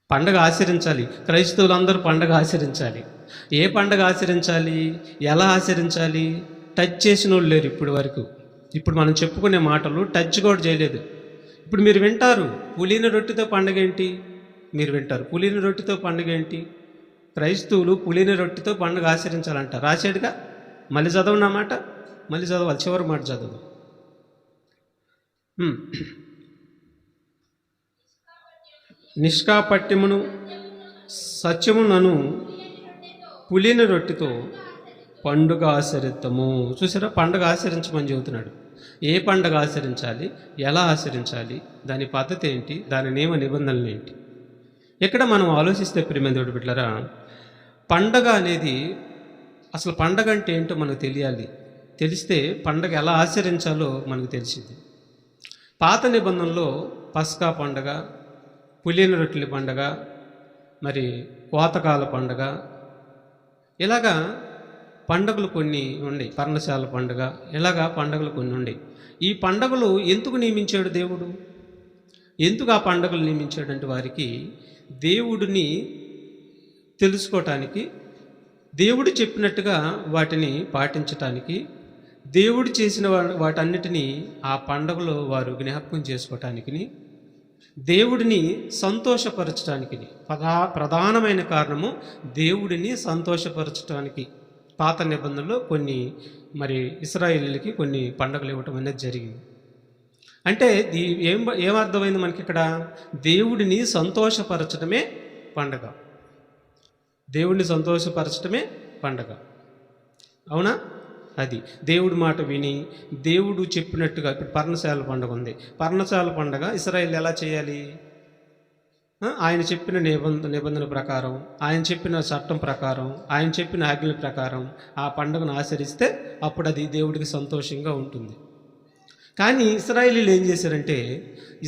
పండగ ఆచరించాలి. క్రైస్తవులందరూ పండగ ఆచరించాలి. ఏ పండగ ఆచరించాలి? ఎలా ఆచరించాలి? టచ్ చేసినోళ్ళు లేరు ఇప్పటి వరకు. ఇప్పుడు మనం చెప్పుకునే మాటలు టచ్ కూడా చేయలేదు. ఇప్పుడు మీరు వింటారు, పులిన రొట్టెతో పండగ ఏంటి? మీరు వింటారు, పులిన రొట్టెతో పండగ ఏంటి? క్రైస్తవులు పులిన రొట్టెతో పండుగ ఆచరించాలంట. రాశాడుగా. మళ్ళీ చదవను మాట, మళ్ళీ చదవాలి, చివరి మాట చదవు. నిష్కాపట్యమును సత్యమునను పులిన రొట్టెతో పండుగ ఆచరిద్దాము. చూసారా, పండుగ ఆచరించమని చెబుతున్నాడు. ఏ పండుగ ఆచరించాలి, ఎలా ఆచరించాలి, దాని పద్ధతి ఏంటి, దాని నియమ నిబంధనలు ఏంటి? ఇక్కడ మనం ఆలోచిస్తే ప్రియమైన బిడ్డలారా, పండగ అనేది అసలు పండగ అంటే ఏంటో మనకు తెలియాలి. తెలిస్తే పండగ ఎలా ఆచరించాలో మనకు తెలిసింది. పాత నిబంధనలో పస్కా పండగ, పులిన రొట్టెల పండగ, మరి కోతకాల పండగ, ఇలాగా పండుగలు కొన్ని ఉండే, పర్ణశాల పండుగ, ఇలాగా పండుగలు కొన్ని ఉండే. ఈ పండుగలు ఎందుకు నియమించాడు దేవుడు? ఎందుకు ఆ పండుగలు నియమించాడంటే వారికి దేవుడిని తెలుసుకోవటానికి, దేవుడు చెప్పినట్టుగా వాటిని పాటించటానికి, దేవుడు చేసిన వాటన్నిటినీ ఆ పండుగలో వారు జ్ఞాపకం చేసుకోవటానికి, దేవుడిని సంతోషపరచడానికి. ప్రధానమైన కారణము దేవుడిని సంతోషపరచడానికి పాత నిబంధనలో కొన్ని మరి ఇశ్రాయేలీయులకి కొన్ని పండుగలు ఇవ్వటం అనేది జరిగింది. అంటే ఏమర్థమైంది మనకి ఇక్కడ? దేవుడిని సంతోషపరచడమే పండగ. దేవుడిని సంతోషపరచడమే పండగ. అవునా? అది దేవుడి మాట విని దేవుడు చెప్పినట్టుగా. ఇప్పుడు పర్ణశాల పండుగ ఉంది. పర్ణశాల పండుగ ఇశ్రాయేలు ఎలా చేయాలి? ఆయన చెప్పిన నిబంధన ప్రకారం, ఆయన చెప్పిన చట్టం ప్రకారం, ఆయన చెప్పిన ఆజ్ఞల ప్రకారం ఆ పండుగను ఆచరిస్తే అప్పుడు అది దేవుడికి సంతోషంగా ఉంటుంది. కానీ ఇశ్రాయేలీయులు ఏం చేశారంటే,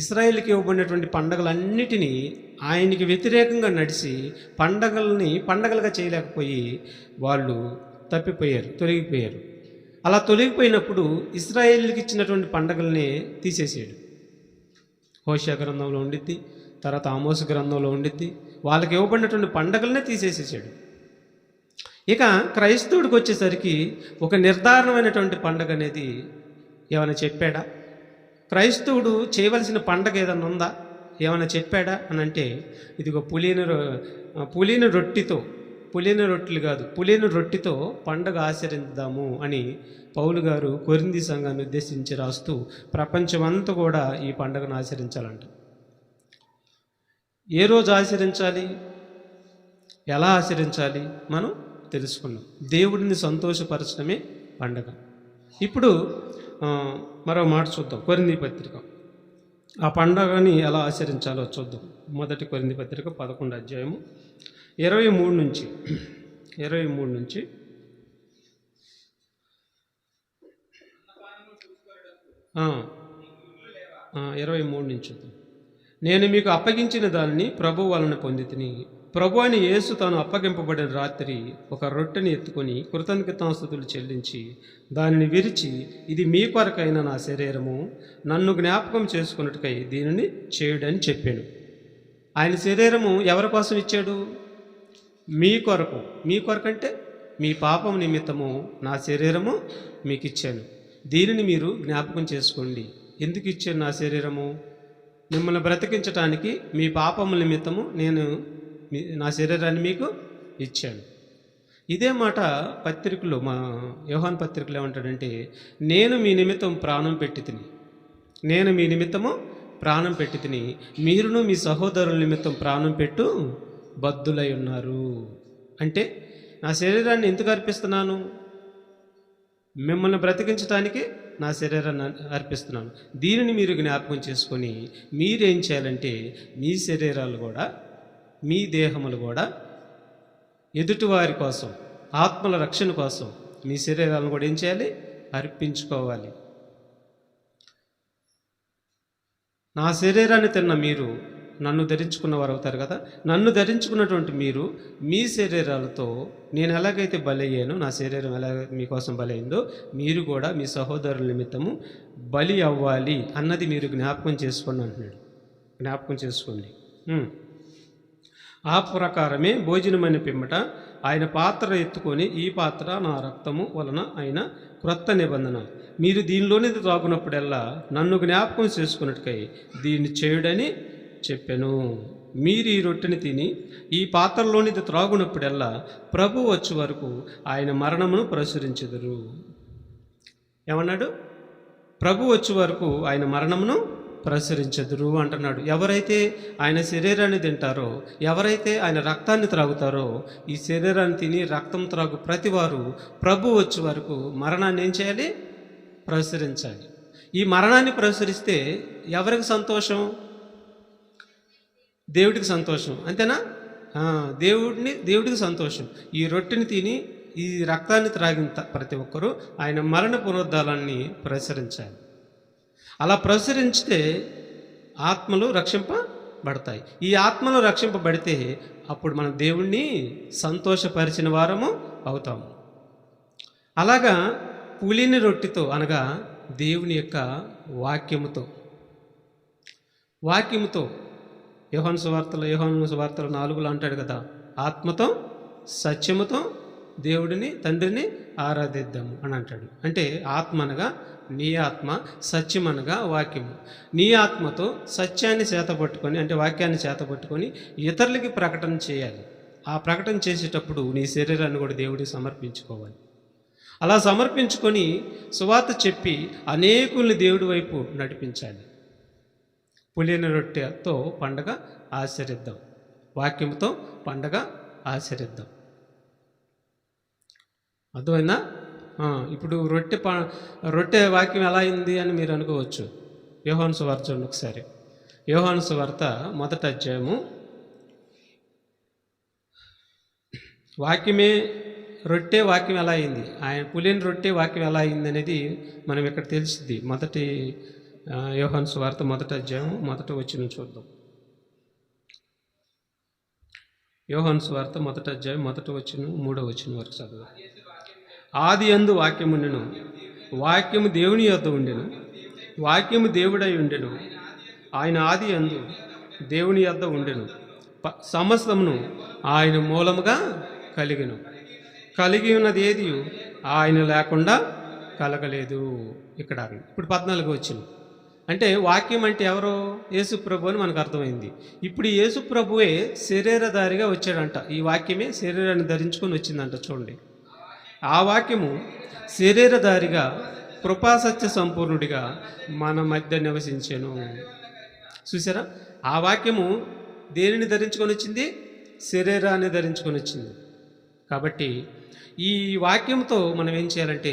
ఇశ్రాయేలుకి ఇవ్వబడినటువంటి పండుగలన్నిటినీ ఆయనకి వ్యతిరేకంగా నడిచి పండగల్ని పండగలుగా చేయలేకపోయి వాళ్ళు తప్పిపోయారు, తొలగిపోయారు. అలా తొలగిపోయినప్పుడు ఇశ్రాయేలుకి ఇచ్చినటువంటి పండగల్ని తీసేసాడు. హోషేయ గ్రంథంలో ఉండిద్ది, తర్వాత ఆమోసు గ్రంథంలో ఉండిద్ది. వాళ్ళకి ఇవ్వబడినటువంటి పండగలనే తీసేసేసాడు. ఇక క్రైస్తవుడికి వచ్చేసరికి ఒక నిర్ధారణమైనటువంటి పండగ అనేది ఏమైనా చెప్పాడా? క్రైస్తవుడు చేయవలసిన పండగ ఏదన్నా ఉందా? ఏమైనా చెప్పాడా అని అంటే, ఇదిగో పులిన రొట్టెలు కాదు, పులిన రొట్టెతో పండగ ఆచరిద్దాము అని పౌలు గారు కొరింథీ సంఘాన్ని ఉద్దేశించి రాస్తూ ప్రపంచమంతా కూడా ఈ పండుగను ఆచరించాలంట. ఏ రోజు ఆచరించాలి, ఎలా ఆచరించాలి మనం తెలుసుకున్నాం. దేవుడిని సంతోషపరచడమే పండగ. ఇప్పుడు మరో మాట చూద్దాం. కొరింథీ పత్రిక ఆ పండగని ఎలా ఆచరించాలో చూద్దాం. మొదటి కొరింథీ పత్రిక 11 అధ్యాయము 23 నుంచి 23 నుంచి చూద్దాం. నేను మీకు అప్పగించిన దానిని ప్రభు వలన పొందితిని. ప్రభు అని యేసు తాను అప్పగింపబడిన రాత్రి ఒక రొట్టెని ఎత్తుకొని కృతజ్ఞతాస్తుతులు చెల్లించి దానిని విరిచి, ఇది మీ కొరకైన నా శరీరము, నన్ను జ్ఞాపకం చేసుకున్నట్టుకై దీనిని చేయుడని చెప్పాను. ఆయన శరీరము ఎవరి కోసం ఇచ్చాడు? మీ కొరకు. మీ కొరకు అంటే మీ పాపం నిమిత్తము నా శరీరము మీకు ఇచ్చాను, దీనిని మీరు జ్ఞాపకం చేసుకోండి. ఎందుకు ఇచ్చాను నా శరీరము? మిమ్మల్ని బ్రతికించటానికి, మీ పాపముల నిమిత్తము నేను నా శరీరాన్ని మీకు ఇచ్చాను. ఇదే మాట పత్రికలో, మా యోహాను పత్రికలో ఏమంటాడంటే, నేను మీ నిమిత్తం ప్రాణం పెట్టి తిని మీరును మీ సహోదరుల నిమిత్తం ప్రాణం పెట్టు బద్ధులై ఉన్నారు. అంటే నా శరీరాన్ని ఎందుకు అర్పిస్తున్నాను? మిమ్మల్ని బ్రతికించడానికి నా శరీరాన్ని అర్పిస్తున్నాను. దీనిని మీరు జ్ఞాపకం చేసుకొని మీరేం చేయాలంటే, మీ శరీరాలు కూడా, మీ దేహములు కూడా ఎదుటివారి కోసం, ఆత్మల రక్షణ కోసం మీ శరీరాలను కూడా ఏం చేయాలి? అర్పించుకోవాలి. నా శరీరాన్ని తిన్న మీరు నన్ను ధరించుకున్నవారు అవుతారు కదా. నన్ను ధరించుకున్నటువంటి మీరు మీ శరీరాలతో నేను ఎలాగైతే బలయ్యానో, నా శరీరం ఎలా మీకోసం బలైందో, మీరు కూడా మీ సహోదరుల నిమిత్తము బలి అవ్వాలి అన్నది మీరు జ్ఞాపకం చేసుకోండి అంటున్నాడు. జ్ఞాపకం చేసుకోండి. ఆ ప్రకారమే భోజనమైన పిమ్మట ఆయన పాత్ర ఎత్తుకొని, ఈ పాత్ర నా రక్తము వలన అయిన క్రొత్త నిబంధన, మీరు దీనిలోనిది త్రాగునప్పుడల్లా నన్ను జ్ఞాపకం చేసుకున్నట్టుకై దీన్ని చేయుడని చెప్పెను. మీరు ఈ రొట్టెని తిని ఈ పాత్రలోనిది త్రాగునప్పుడల్లా ప్రభు వచ్చే వరకు ఆయన మరణమును ప్రచురించెదరు. ఏమన్నాడు? ప్రభు వచ్చే వరకు ఆయన మరణమును ప్రసరించెదరు అంటున్నాడు. ఎవరైతే ఆయన శరీరాన్ని తింటారో, ఎవరైతే ఆయన రక్తాన్ని త్రాగుతారో, ఈ శరీరాన్ని తిని రక్తం త్రాగు ప్రతివారు ప్రభు వచ్చే వరకు మరణాన్ని ఏం చేయాలి? ప్రసరించాలి. ఈ మరణాన్ని ప్రసరిస్తే ఎవరికి సంతోషం? దేవుడికి సంతోషం. అంతేనా? దేవుడికి సంతోషం. ఈ రొట్టెని తిని ఈ రక్తాన్ని త్రాగిన ప్రతి ఒక్కరూ ఆయన మరణ పునరుద్ధానాన్ని ప్రసరించాలి. అలా ప్రసరించితే ఆత్మలు రక్షింపబడతాయి. ఈ ఆత్మలు రక్షింపబడితే అప్పుడు మనం దేవుణ్ణి సంతోషపరిచిన వారము అవుతాము. అలాగా పులిని రొట్టెతో అనగా దేవుని యొక్క వాక్యముతో యోహాను సువార్తలో 4 అంటాడు కదా, ఆత్మతో సత్యముతో దేవుడిని తండ్రిని ఆరాధిద్దాము అని అంటాడు. అంటే ఆత్మ అనగా నీ ఆత్మ, సత్యం అనగా వాక్యము. నీ ఆత్మతో సత్యాన్ని చేతపట్టుకొని, అంటే వాక్యాన్ని చేతపట్టుకొని ఇతరులకి ప్రకటన చేయాలి. ఆ ప్రకటన చేసేటప్పుడు నీ శరీరాన్ని కూడా దేవుడికి సమర్పించుకోవాలి. అలా సమర్పించుకొని సువార్త చెప్పి అనేకుల్ని దేవుడి వైపు నడిపించాలి. పులిన రొట్టెతో పండగ ఆచరిద్దాం, వాక్యంతో పండగ ఆచరిద్దాం. అర్థమైందా? ఇప్పుడు రొట్టె వాక్యం ఎలా అయింది అని మీరు అనుకోవచ్చు. యోహాను సువార్త చూడండి ఒకసారి. యోహాను సువార్త 1వ అధ్యాయము. వాక్యం ఎలా అయింది, ఆయన పులిన రొట్టె వాక్యం ఎలా అయింది అనేది మనం ఇక్కడ తెలిసింది. యోహాను సువార్త 1వ అధ్యాయం 1వ వచనం చూద్దాం. యోహాను సువార్త 1వ అధ్యాయం 1వ వచనం 3వ వచనం వరకు చదువు. ఆది యందు వాక్యముండెను, వాక్యము దేవుని యొద్ద ఉండెను, వాక్యము దేవుడై ఉండెను, ఆయన ఆది యందు దేవుని యొద్ద ఉండెను, సమస్తమును ఆయన మూలముగా కలిగి ఉన్నది ఏది ఆయన లేకుండా కలగలేదు. ఇక్కడ ఇప్పుడు 14 వచ్చిన. అంటే వాక్యం అంటే ఎవరో? యేసు ప్రభు అని మనకు అర్థమైంది. ఇప్పుడు యేసు ప్రభువే శరీరధారిగా వచ్చాడంట. ఈ వాక్యమే శరీరాన్ని ధరించుకొని వచ్చిందంట. చూడండి, ఆ వాక్యము శరీరధారిగా కృపాసత్య సంపూర్ణుడిగా మన మధ్య నివసించెను. చూసారా? ఆ వాక్యము దేనిని ధరించుకొని వచ్చింది? శరీరాన్ని ధరించుకొని వచ్చింది. కాబట్టి ఈ వాక్యంతో మనం ఏం చేయాలంటే,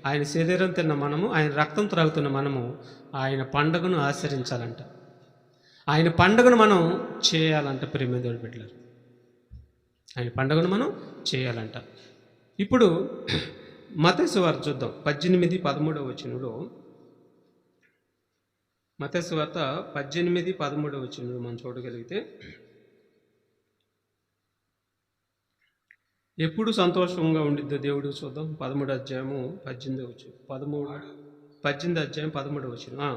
ఆయన శరీరం తిన్న మనము, ఆయన రక్తం త్రాగుతున్న మనము ఆయన పండుగను ఆచరించాలంట. ఆయన పండుగను మనం చేయాలంట. ప్రియమైన దేవుని బిడ్డలారా, ఆయన పండుగను మనం చేయాలంట. ఇప్పుడు మత్తయి సువార్త చూద్దాం. 18-13 వచనంలో, మత్తయి సువార్త 18-13 వచనంలో మనం చూడగలిగితే, ఎప్పుడు సంతోషంగా ఉండిద్దో దేవుడు చూద్దాం. 13వ అధ్యాయము 18వ వచనం. 18వ అధ్యాయం 13వ వచనం.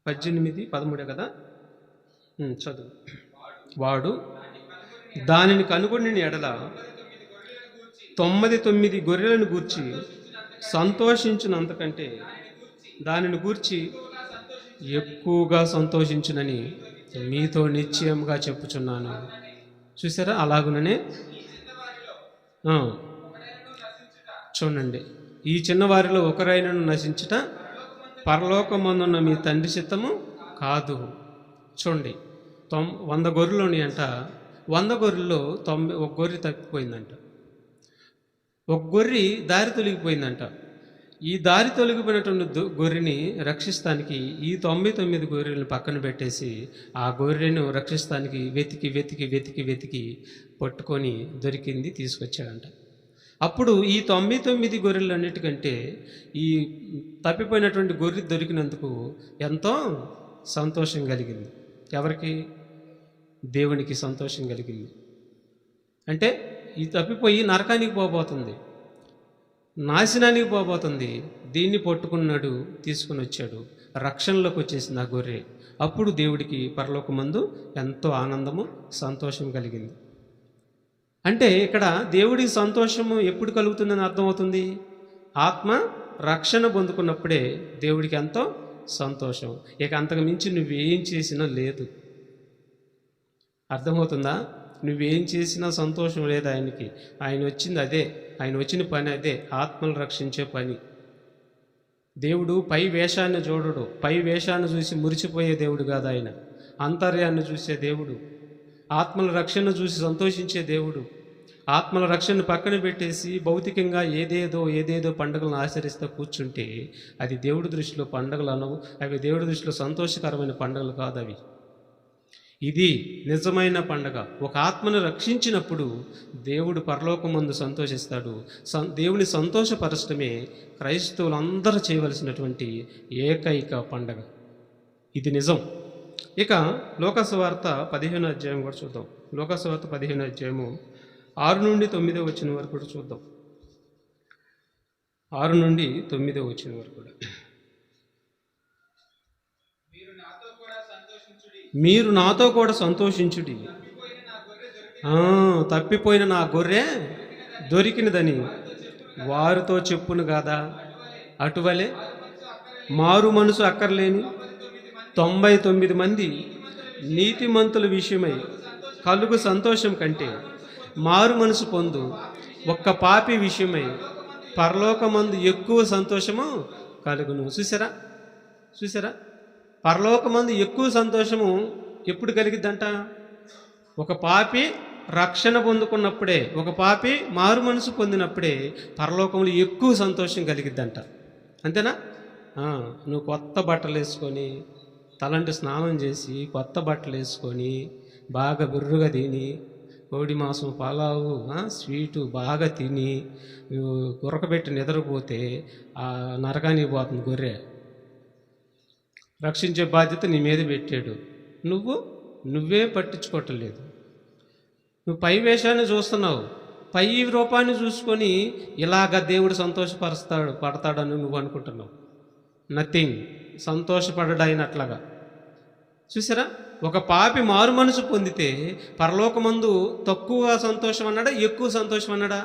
18-13 కదా, చదువు. వాడు దానిని కనుగొని ఎడల 99 గొర్రెలను గూర్చి సంతోషించినంతకంటే దానిని గూర్చి ఎక్కువగా సంతోషించునని మీతో నిశ్చయంగా చెప్పుచున్నాను. చూసారా? అలాగుననే చూడండి, ఈ చిన్నవారిలో ఒకరైనను నశించుట పరలోకమందున్న మీ తండ్రి చిత్తము కాదు. చూడండి, 100 గొర్రెలు ఉన్నాయంట. 100 గొర్రెల్లో 1 గొర్రె తప్పిపోయిందంట. ఒక గొర్రె దారి తొలగిపోయిందంట. ఈ దారి తొలగిపోయినటువంటి గొర్రెని రక్షిస్తానికి ఈ 99 గొర్రెలను పక్కన పెట్టేసి ఆ గొర్రెను రక్షిస్తానికి వెతికి పట్టుకొని దొరికింది, తీసుకొచ్చాడంట. అప్పుడు ఈ 99 గొర్రెలు అన్నిటికంటే ఈ తప్పిపోయినటువంటి గొర్రె దొరికినందుకు ఎంతో సంతోషం కలిగింది. ఎవరికి? దేవునికి సంతోషం కలిగింది. అంటే ఈ తప్పిపోయి నరకానికి పోబోతుంది. నాశనానికి పోబోతుంది, దీన్ని పట్టుకున్నాడు, తీసుకుని వచ్చాడు, రక్షణలోకి వచ్చేసింది ఆ గొర్రె. అప్పుడు దేవుడికి పరలోకమందు ఎంతో ఆనందము, సంతోషం కలిగింది. అంటే ఇక్కడ దేవుడికి సంతోషము ఎప్పుడు కలుగుతుందని అర్థమవుతుంది? ఆత్మ రక్షణ పొందుకున్నప్పుడే దేవుడికి ఎంతో సంతోషం. ఇక అంతకు మించి నువ్వేం చేసినా లేదు. అర్థమవుతుందా? నువ్వేం చేసినా సంతోషం లేదు ఆయనకి. ఆయన వచ్చింది అదే, ఆయన వచ్చిన పని అదే, ఆత్మలు రక్షించే పని. దేవుడు పై వేషాన్ని చూడడు, పై వేషాన్ని చూసి మురిసిపోయే దేవుడు కాదు ఆయన. అంతర్యాన్ని చూసే దేవుడు, ఆత్మల రక్షణ చూసి సంతోషించే దేవుడు. ఆత్మల రక్షణను పక్కన పెట్టేసి భౌతికంగా ఏదేదో పండుగలను ఆచరిస్తూ కూర్చుంటే అది దేవుడి దృష్టిలో పండుగలు అనవు. అవి దేవుడి దృష్టిలో సంతోషకరమైన పండుగలు కాదు అవి. ఇది నిజమైన పండగ. ఒక ఆత్మను రక్షించినప్పుడు దేవుడు పరలోకమందు సంతోషిస్తాడు. దేవుని సంతోషపరచడమే క్రైస్తవులందరూ చేయవలసినటువంటి ఏకైక పండగ. ఇది నిజం. ఇక లోకాసువార్త 15వ అధ్యాయం కూడా చూద్దాం. లోకాసువార్త 15వ అధ్యాయము 6 నుండి 9వ వచనం వరకు కూడా చూద్దాం. 6 నుండి 9వ వచనం వరకు కూడా. మీరు నాతో కూడా సంతోషించుడి, తప్పిపోయిన నా గొర్రె దొరికినదని వారితో చెప్పును కాదా. అటువలే మారు మనసు అక్కర్లేని 99 మంది నీతిమంతుల విషయమై కలుగు సంతోషం కంటే మారు మనసు పొందు ఒక్క పాపి విషయమై పరలోకమందు ఎక్కువ సంతోషము కలుగును. చూసారా పరలోకమందు ఎక్కువ సంతోషము ఎప్పుడు కలిగిద్దంట? ఒక పాపి రక్షణ పొందుకున్నప్పుడే, ఒక పాపి మారు మనసు పొందినప్పుడే పరలోకంలో ఎక్కువ సంతోషం కలిగిద్దంట. అంతేనా? నువ్వు కొత్త బట్టలు వేసుకొని, తలంటి స్నానం చేసి, కొత్త బట్టలు వేసుకొని, బాగా బిర్రుగా తిని, కోడి మాంసం పలావు స్వీటు బాగా తిని ఉరకబెట్టి నిద్రపోతే ఆ నరకానికి పోతుంది గొర్రె. రక్షించే బాధ్యత నీ మీద పెట్టాడు, నువ్వే పట్టించుకోవట్లేదు. నువ్వు పై వేషాన్ని చూస్తున్నావు, పై రూపాన్ని చూసుకొని ఇలాగ దేవుడు పడతాడని నువ్వు అనుకుంటున్నావు. నథింగ్. సంతోషపడడాయినట్లాగా. చూసారా? ఒక పాపి మారు మనసు పొందితే పరలోకమందు తక్కువ సంతోషం అన్నాడా, ఎక్కువ సంతోషం అన్నాడా?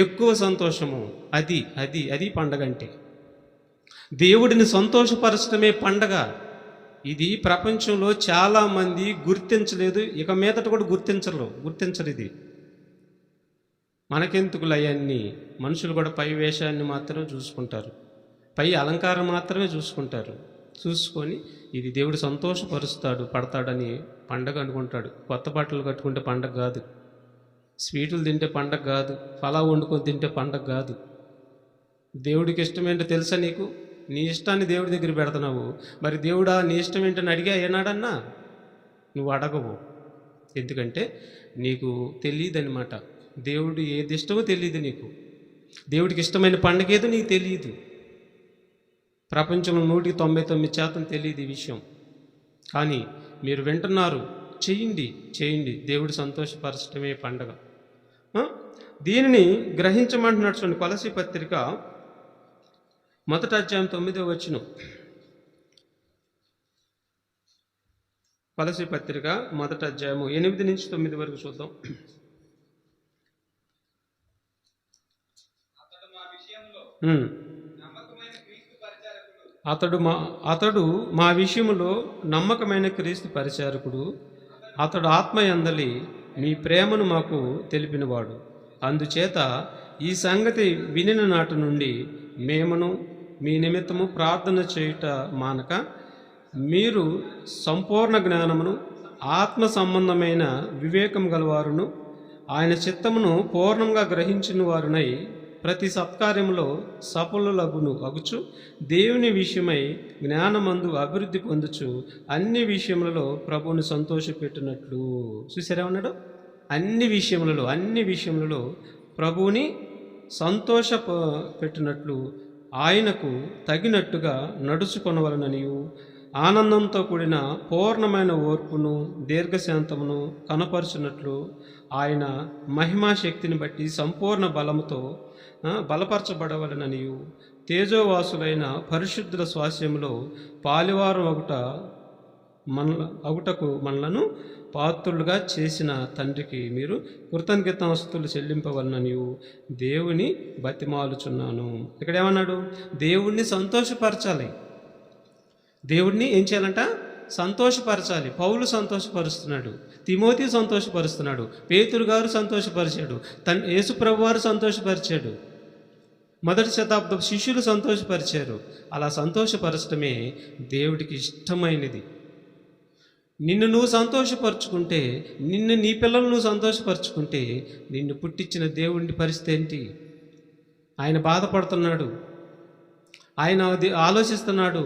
ఎక్కువ సంతోషము. అది పండగ అంటే. దేవుడిని సంతోషపరచడమే పండగ. ఇది ప్రపంచంలో చాలామంది గుర్తించలేదు, ఇక మీదట కూడా గుర్తించరు ఇది. మనకెందుకులు అవన్నీ? మనుషులు కూడా పై వేషాన్ని మాత్రమే చూసుకుంటారు, పై అలంకారం మాత్రమే చూసుకుంటారు. చూసుకొని ఇది దేవుడు పడతాడని పండగ అనుకుంటాడు. కొత్త బట్టలు కట్టుకుంటే పండగ కాదు, స్వీటులు తింటే పండగ కాదు, పలావ్ వండుకొని తింటే పండగ కాదు. దేవుడికి ఇష్టమేంటో తెలుసా నీకు? నీ ఇష్టాన్ని దేవుడి దగ్గర పెడుతున్నావు. మరి దేవుడా నీ ఇష్టం ఏంటని అడిగా ఏనాడన్నా? నువ్వు అడగవు. ఎందుకంటే నీకు తెలియదనమాట. దేవుడు ఏది ఇష్టమో తెలియదు నీకు. దేవుడికి ఇష్టమైన పండగ ఏదో నీకు తెలియదు. ప్రపంచంలో 99% తెలియదు ఈ విషయం. కానీ మీరు వింటున్నారు, చేయండి. దేవుడు సంతోషపరచడమే పండగ. దీనిని గ్రహించమంటున్నాడు. చూడండి, కొలసీ పత్రిక 1వ అధ్యాయం 9వ వచనం. కొలసీ పత్రిక 1వ అధ్యాయము 8 నుంచి 9 వరకు చూద్దాం. అతడు మా విషయములో నమ్మకమైన క్రీస్తు పరిచారకుడు. అతడు ఆత్మయందలి మీ ప్రేమను మాకు తెలిపినవాడు. అందుచేత ఈ సంగతి వినిన నాటి నుండి మేమును మీ నిమిత్తము ప్రార్థన చేయుట మానక, మీరు సంపూర్ణ జ్ఞానమును ఆత్మ సంబంధమైన వివేకం గలవారును ఆయన చిత్తమును పూర్ణంగా గ్రహించిన వారునై ప్రతి సత్కార్యములో సఫలులగును అగుచు దేవుని విషయమై జ్ఞానమందు అభివృద్ధి పొందుచు అన్ని విషయములలో ప్రభువుని సంతోషపెట్టినట్లు. చూసారా ఉన్నాడు? అన్ని విషయములలో ప్రభువుని సంతోష పెట్టినట్లు ఆయనకు తగినట్టుగా నడుచుకొనవలననియు ఆనందంతో కూడిన పూర్ణమైన ఓర్పును దీర్ఘశాంతమును కనపరుచున్నట్లు ఆయన మహిమా శక్తిని బట్టి సంపూర్ణ బలముతో బలపరచబడవలననియు తేజోవాసులైన పరిశుద్ధుల స్వాస్యములో పాలివారం అగుటకు మనలను పాత్రులుగా చేసిన తండ్రికి మీరు కృతజ్ఞతాస్తుతులు చెల్లింపవలననియు దేవుని బతిమాలుచున్నాను. ఇక్కడ ఏమన్నాడు? దేవుణ్ణి సంతోషపరచాలి. దేవుణ్ణి ఏం చేయాలంట? సంతోషపరచాలి. పౌలు సంతోషపరుస్తున్నాడు, తిమోతి సంతోషపరుస్తున్నాడు, పేతురు గారు సంతోషపరిచాడు, యేసుప్రభు వారు సంతోషపరిచాడు, మొదటి శతాబ్దపు శిష్యులు సంతోషపరిచారు. అలా సంతోషపరచడమే దేవుడికి ఇష్టమైనది. నిన్ను నువ్వు సంతోషపరుచుకుంటే, నీ పిల్లలు నువ్వు సంతోషపరుచుకుంటే, నిన్ను పుట్టించిన దేవుడి పరిస్థితి ఏంటి? ఆయన బాధపడుతున్నాడు, ఆయన ఆలోచిస్తున్నాడు.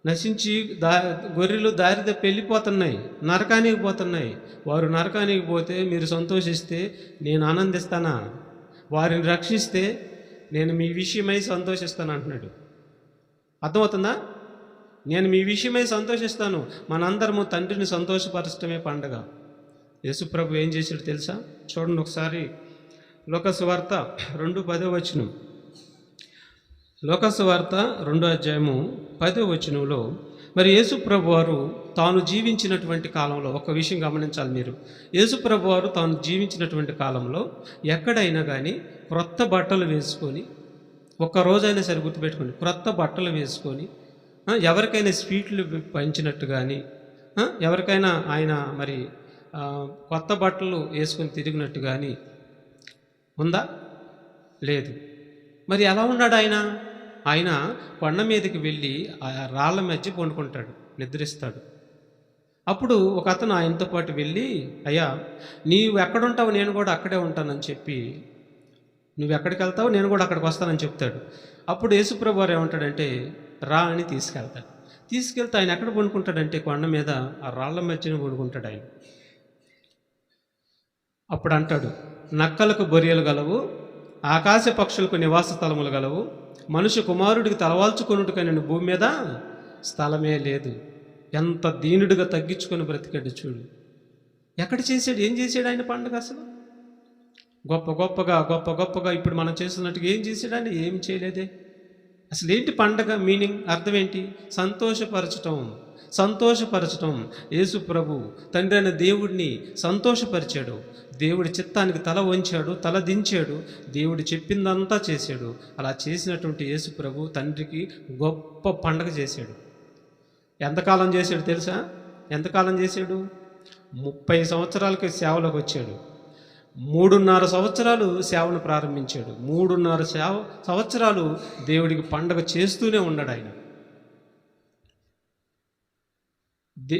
నశించి గొర్రెలు దారి తప్పి వెళ్ళిపోతున్నాయి, నరకానికి పోతున్నాయి. వారు నరకానికి పోతే మీరు సంతోషిస్తే నేను ఆనందిస్తానా? వారిని రక్షిస్తే నేను మీ విషయమై సంతోషిస్తాను అంటున్నాడు. అర్థమవుతుందా? నేను మీ విషయమై సంతోషిస్తాను. మనందరము తండ్రిని సంతోషపరచడమే పండగ. యేసుప్రభు ఏం చేశాడు తెలుసా? చూడండి ఒకసారి, లోకసువార్త 2:10. లోకసువార్త 2:10 మరి యేసుప్రభు వారు తాను జీవించినటువంటి కాలంలో ఒక విషయం గమనించాలి మీరు. యేసుప్రభు వారు తాను జీవించినటువంటి కాలంలో ఎక్కడైనా కానీ క్రొత్త బట్టలు వేసుకొని, ఒక్కరోజైనా సరే గుర్తుపెట్టుకోండి, క్రొత్త బట్టలు వేసుకొని ఎవరికైనా స్వీట్లు పంచినట్టు కానీ, ఎవరికైనా ఆయన మరి కొత్త బట్టలు వేసుకొని తిరిగినట్టు కానీ ఉందా? లేదు. మరి ఎలా ఉన్నాడు ఆయన? ఆయన కొండ మీదకి వెళ్ళి ఆ రాళ్ళ మధ్య పండుకుంటాడు, నిద్రిస్తాడు. అప్పుడు ఒక అతను ఆయనతో పాటు వెళ్ళి, అయ్యా నీవు ఎక్కడుంటావు నేను కూడా అక్కడే ఉంటానని చెప్పి, నువ్వు ఎక్కడికి వెళ్తావు నేను కూడా అక్కడికి వస్తానని చెప్తాడు. అప్పుడు యేసుప్రభు వారు ఏమంటాడంటే, రా అని తీసుకెళ్తాడు. తీసుకెళ్తే ఆయన ఎక్కడ పండుకుంటాడంటే కొండ మీద ఆ రాళ్ళ మధ్యన పండుకుంటాడు ఆయన. అప్పుడు అంటాడు, నక్కలకు బొరియలు గలవు, ఆకాశ పక్షులకు నివాస స్థలములు గలవు, మనుష్య కుమారుడికి తలవాల్చుకొనుటకు నేను భూమి మీద స్థలమే లేదు. ఎంత దీనుడిగా తగ్గించుకొని బ్రతికాడు చూడు. ఎక్కడ చేశాడు? ఏం చేశాడు ఆయన పండుగ? అసలు గొప్ప గొప్పగా ఇప్పుడు మనం చేస్తున్నట్టుగా ఏం చేశాడు ఆయన? ఏం చేయలేదే. అసలు ఏంటి పండగ మీనింగ్? అర్థం ఏంటి? సంతోషపరచటం. యేసు ప్రభు తండ్రి అయిన దేవుడిని సంతోషపరిచాడు. దేవుడి చిత్తానికి తల వంచాడు, తల దించాడు, దేవుడు చెప్పిందంతా చేశాడు. అలా చేసినటువంటి యేసు ప్రభు తండ్రికి గొప్ప పండగ చేశాడు. ఎంతకాలం చేశాడు తెలుసా? ఎంతకాలం చేశాడు? 30 సంవత్సరాలకి సేవలోకి వచ్చాడు. 3.5 సంవత్సరాలు సేవను ప్రారంభించాడు. 3.5 సంవత్సరాలు దేవుడికి పండగ చేస్తూనే ఉన్నాడు ఆయన.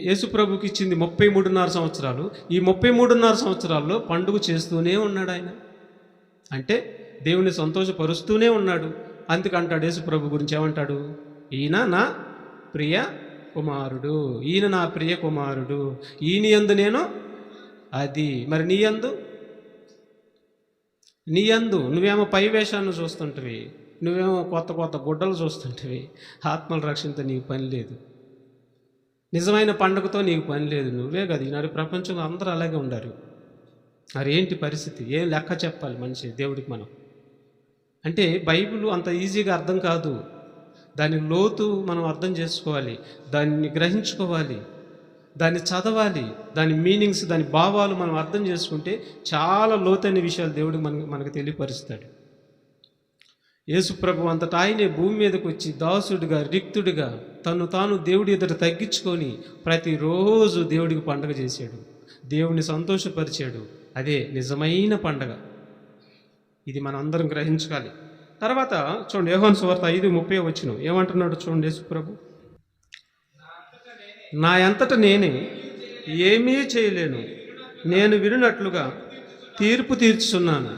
యేసుప్రభుకి ఇచ్చింది 33.5 సంవత్సరాలు. ఈ 33.5 సంవత్సరాల్లో పండుగ చేస్తూనే ఉన్నాడు ఆయన. అంటే దేవుని సంతోషపరుస్తూనే ఉన్నాడు. అందుకంటాడు యేసుప్రభు గురించి ఏమంటాడు? ఈయన నా ప్రియ కుమారుడు, ఈయన నా ప్రియ కుమారుడు, ఈయన యందు నేను అది. మరి నీ యందు నువ్వేమో పై వేషాన్ని చూస్తుంటివి, నువ్వేమో కొత్త గుడ్డలు చూస్తుంటివి. ఆత్మల రక్షణతో నీకు పని లేదు, నిజమైన పండుగతో నీకు పని లేదు. నువ్వే కదా ఈనాడు ప్రపంచంలో అందరూ అలాగే ఉండారు. మరి ఏంటి పరిస్థితి? ఏం లెక్క చెప్పాలి మనిషి దేవుడికి? మనం అంటే బైబిల్ అంత ఈజీగా అర్థం కాదు. దాని లోతు మనం అర్థం చేసుకోవాలి, దాన్ని గ్రహించుకోవాలి, దాన్ని చదవాలి, దాని మీనింగ్స్, దాని భావాలు మనం అర్థం చేసుకుంటే చాలా లోతైన విషయాలు దేవుడు మనకు తెలియపరుస్తాడు. యేసుప్రభు అంతటా ఆయనే భూమి మీదకి వచ్చి దాసుడిగా, రిక్తుడిగా తను తాను దేవుడి ఎదుట తగ్గించుకొని ప్రతిరోజు దేవుడికి పండగ చేశాడు, దేవుని సంతోషపరిచాడు. అదే నిజమైన పండగ. ఇది మనం అందరం గ్రహించాలి. తర్వాత చూడండి, యోహాను సువార్త 5:30 ఏమంటున్నాడు చూడండి యేసుప్రభు. నా అంతట నేనే ఏమీ చేయలేను, నేను వినున్నట్లుగా తీర్పు తీర్చుచున్నాను.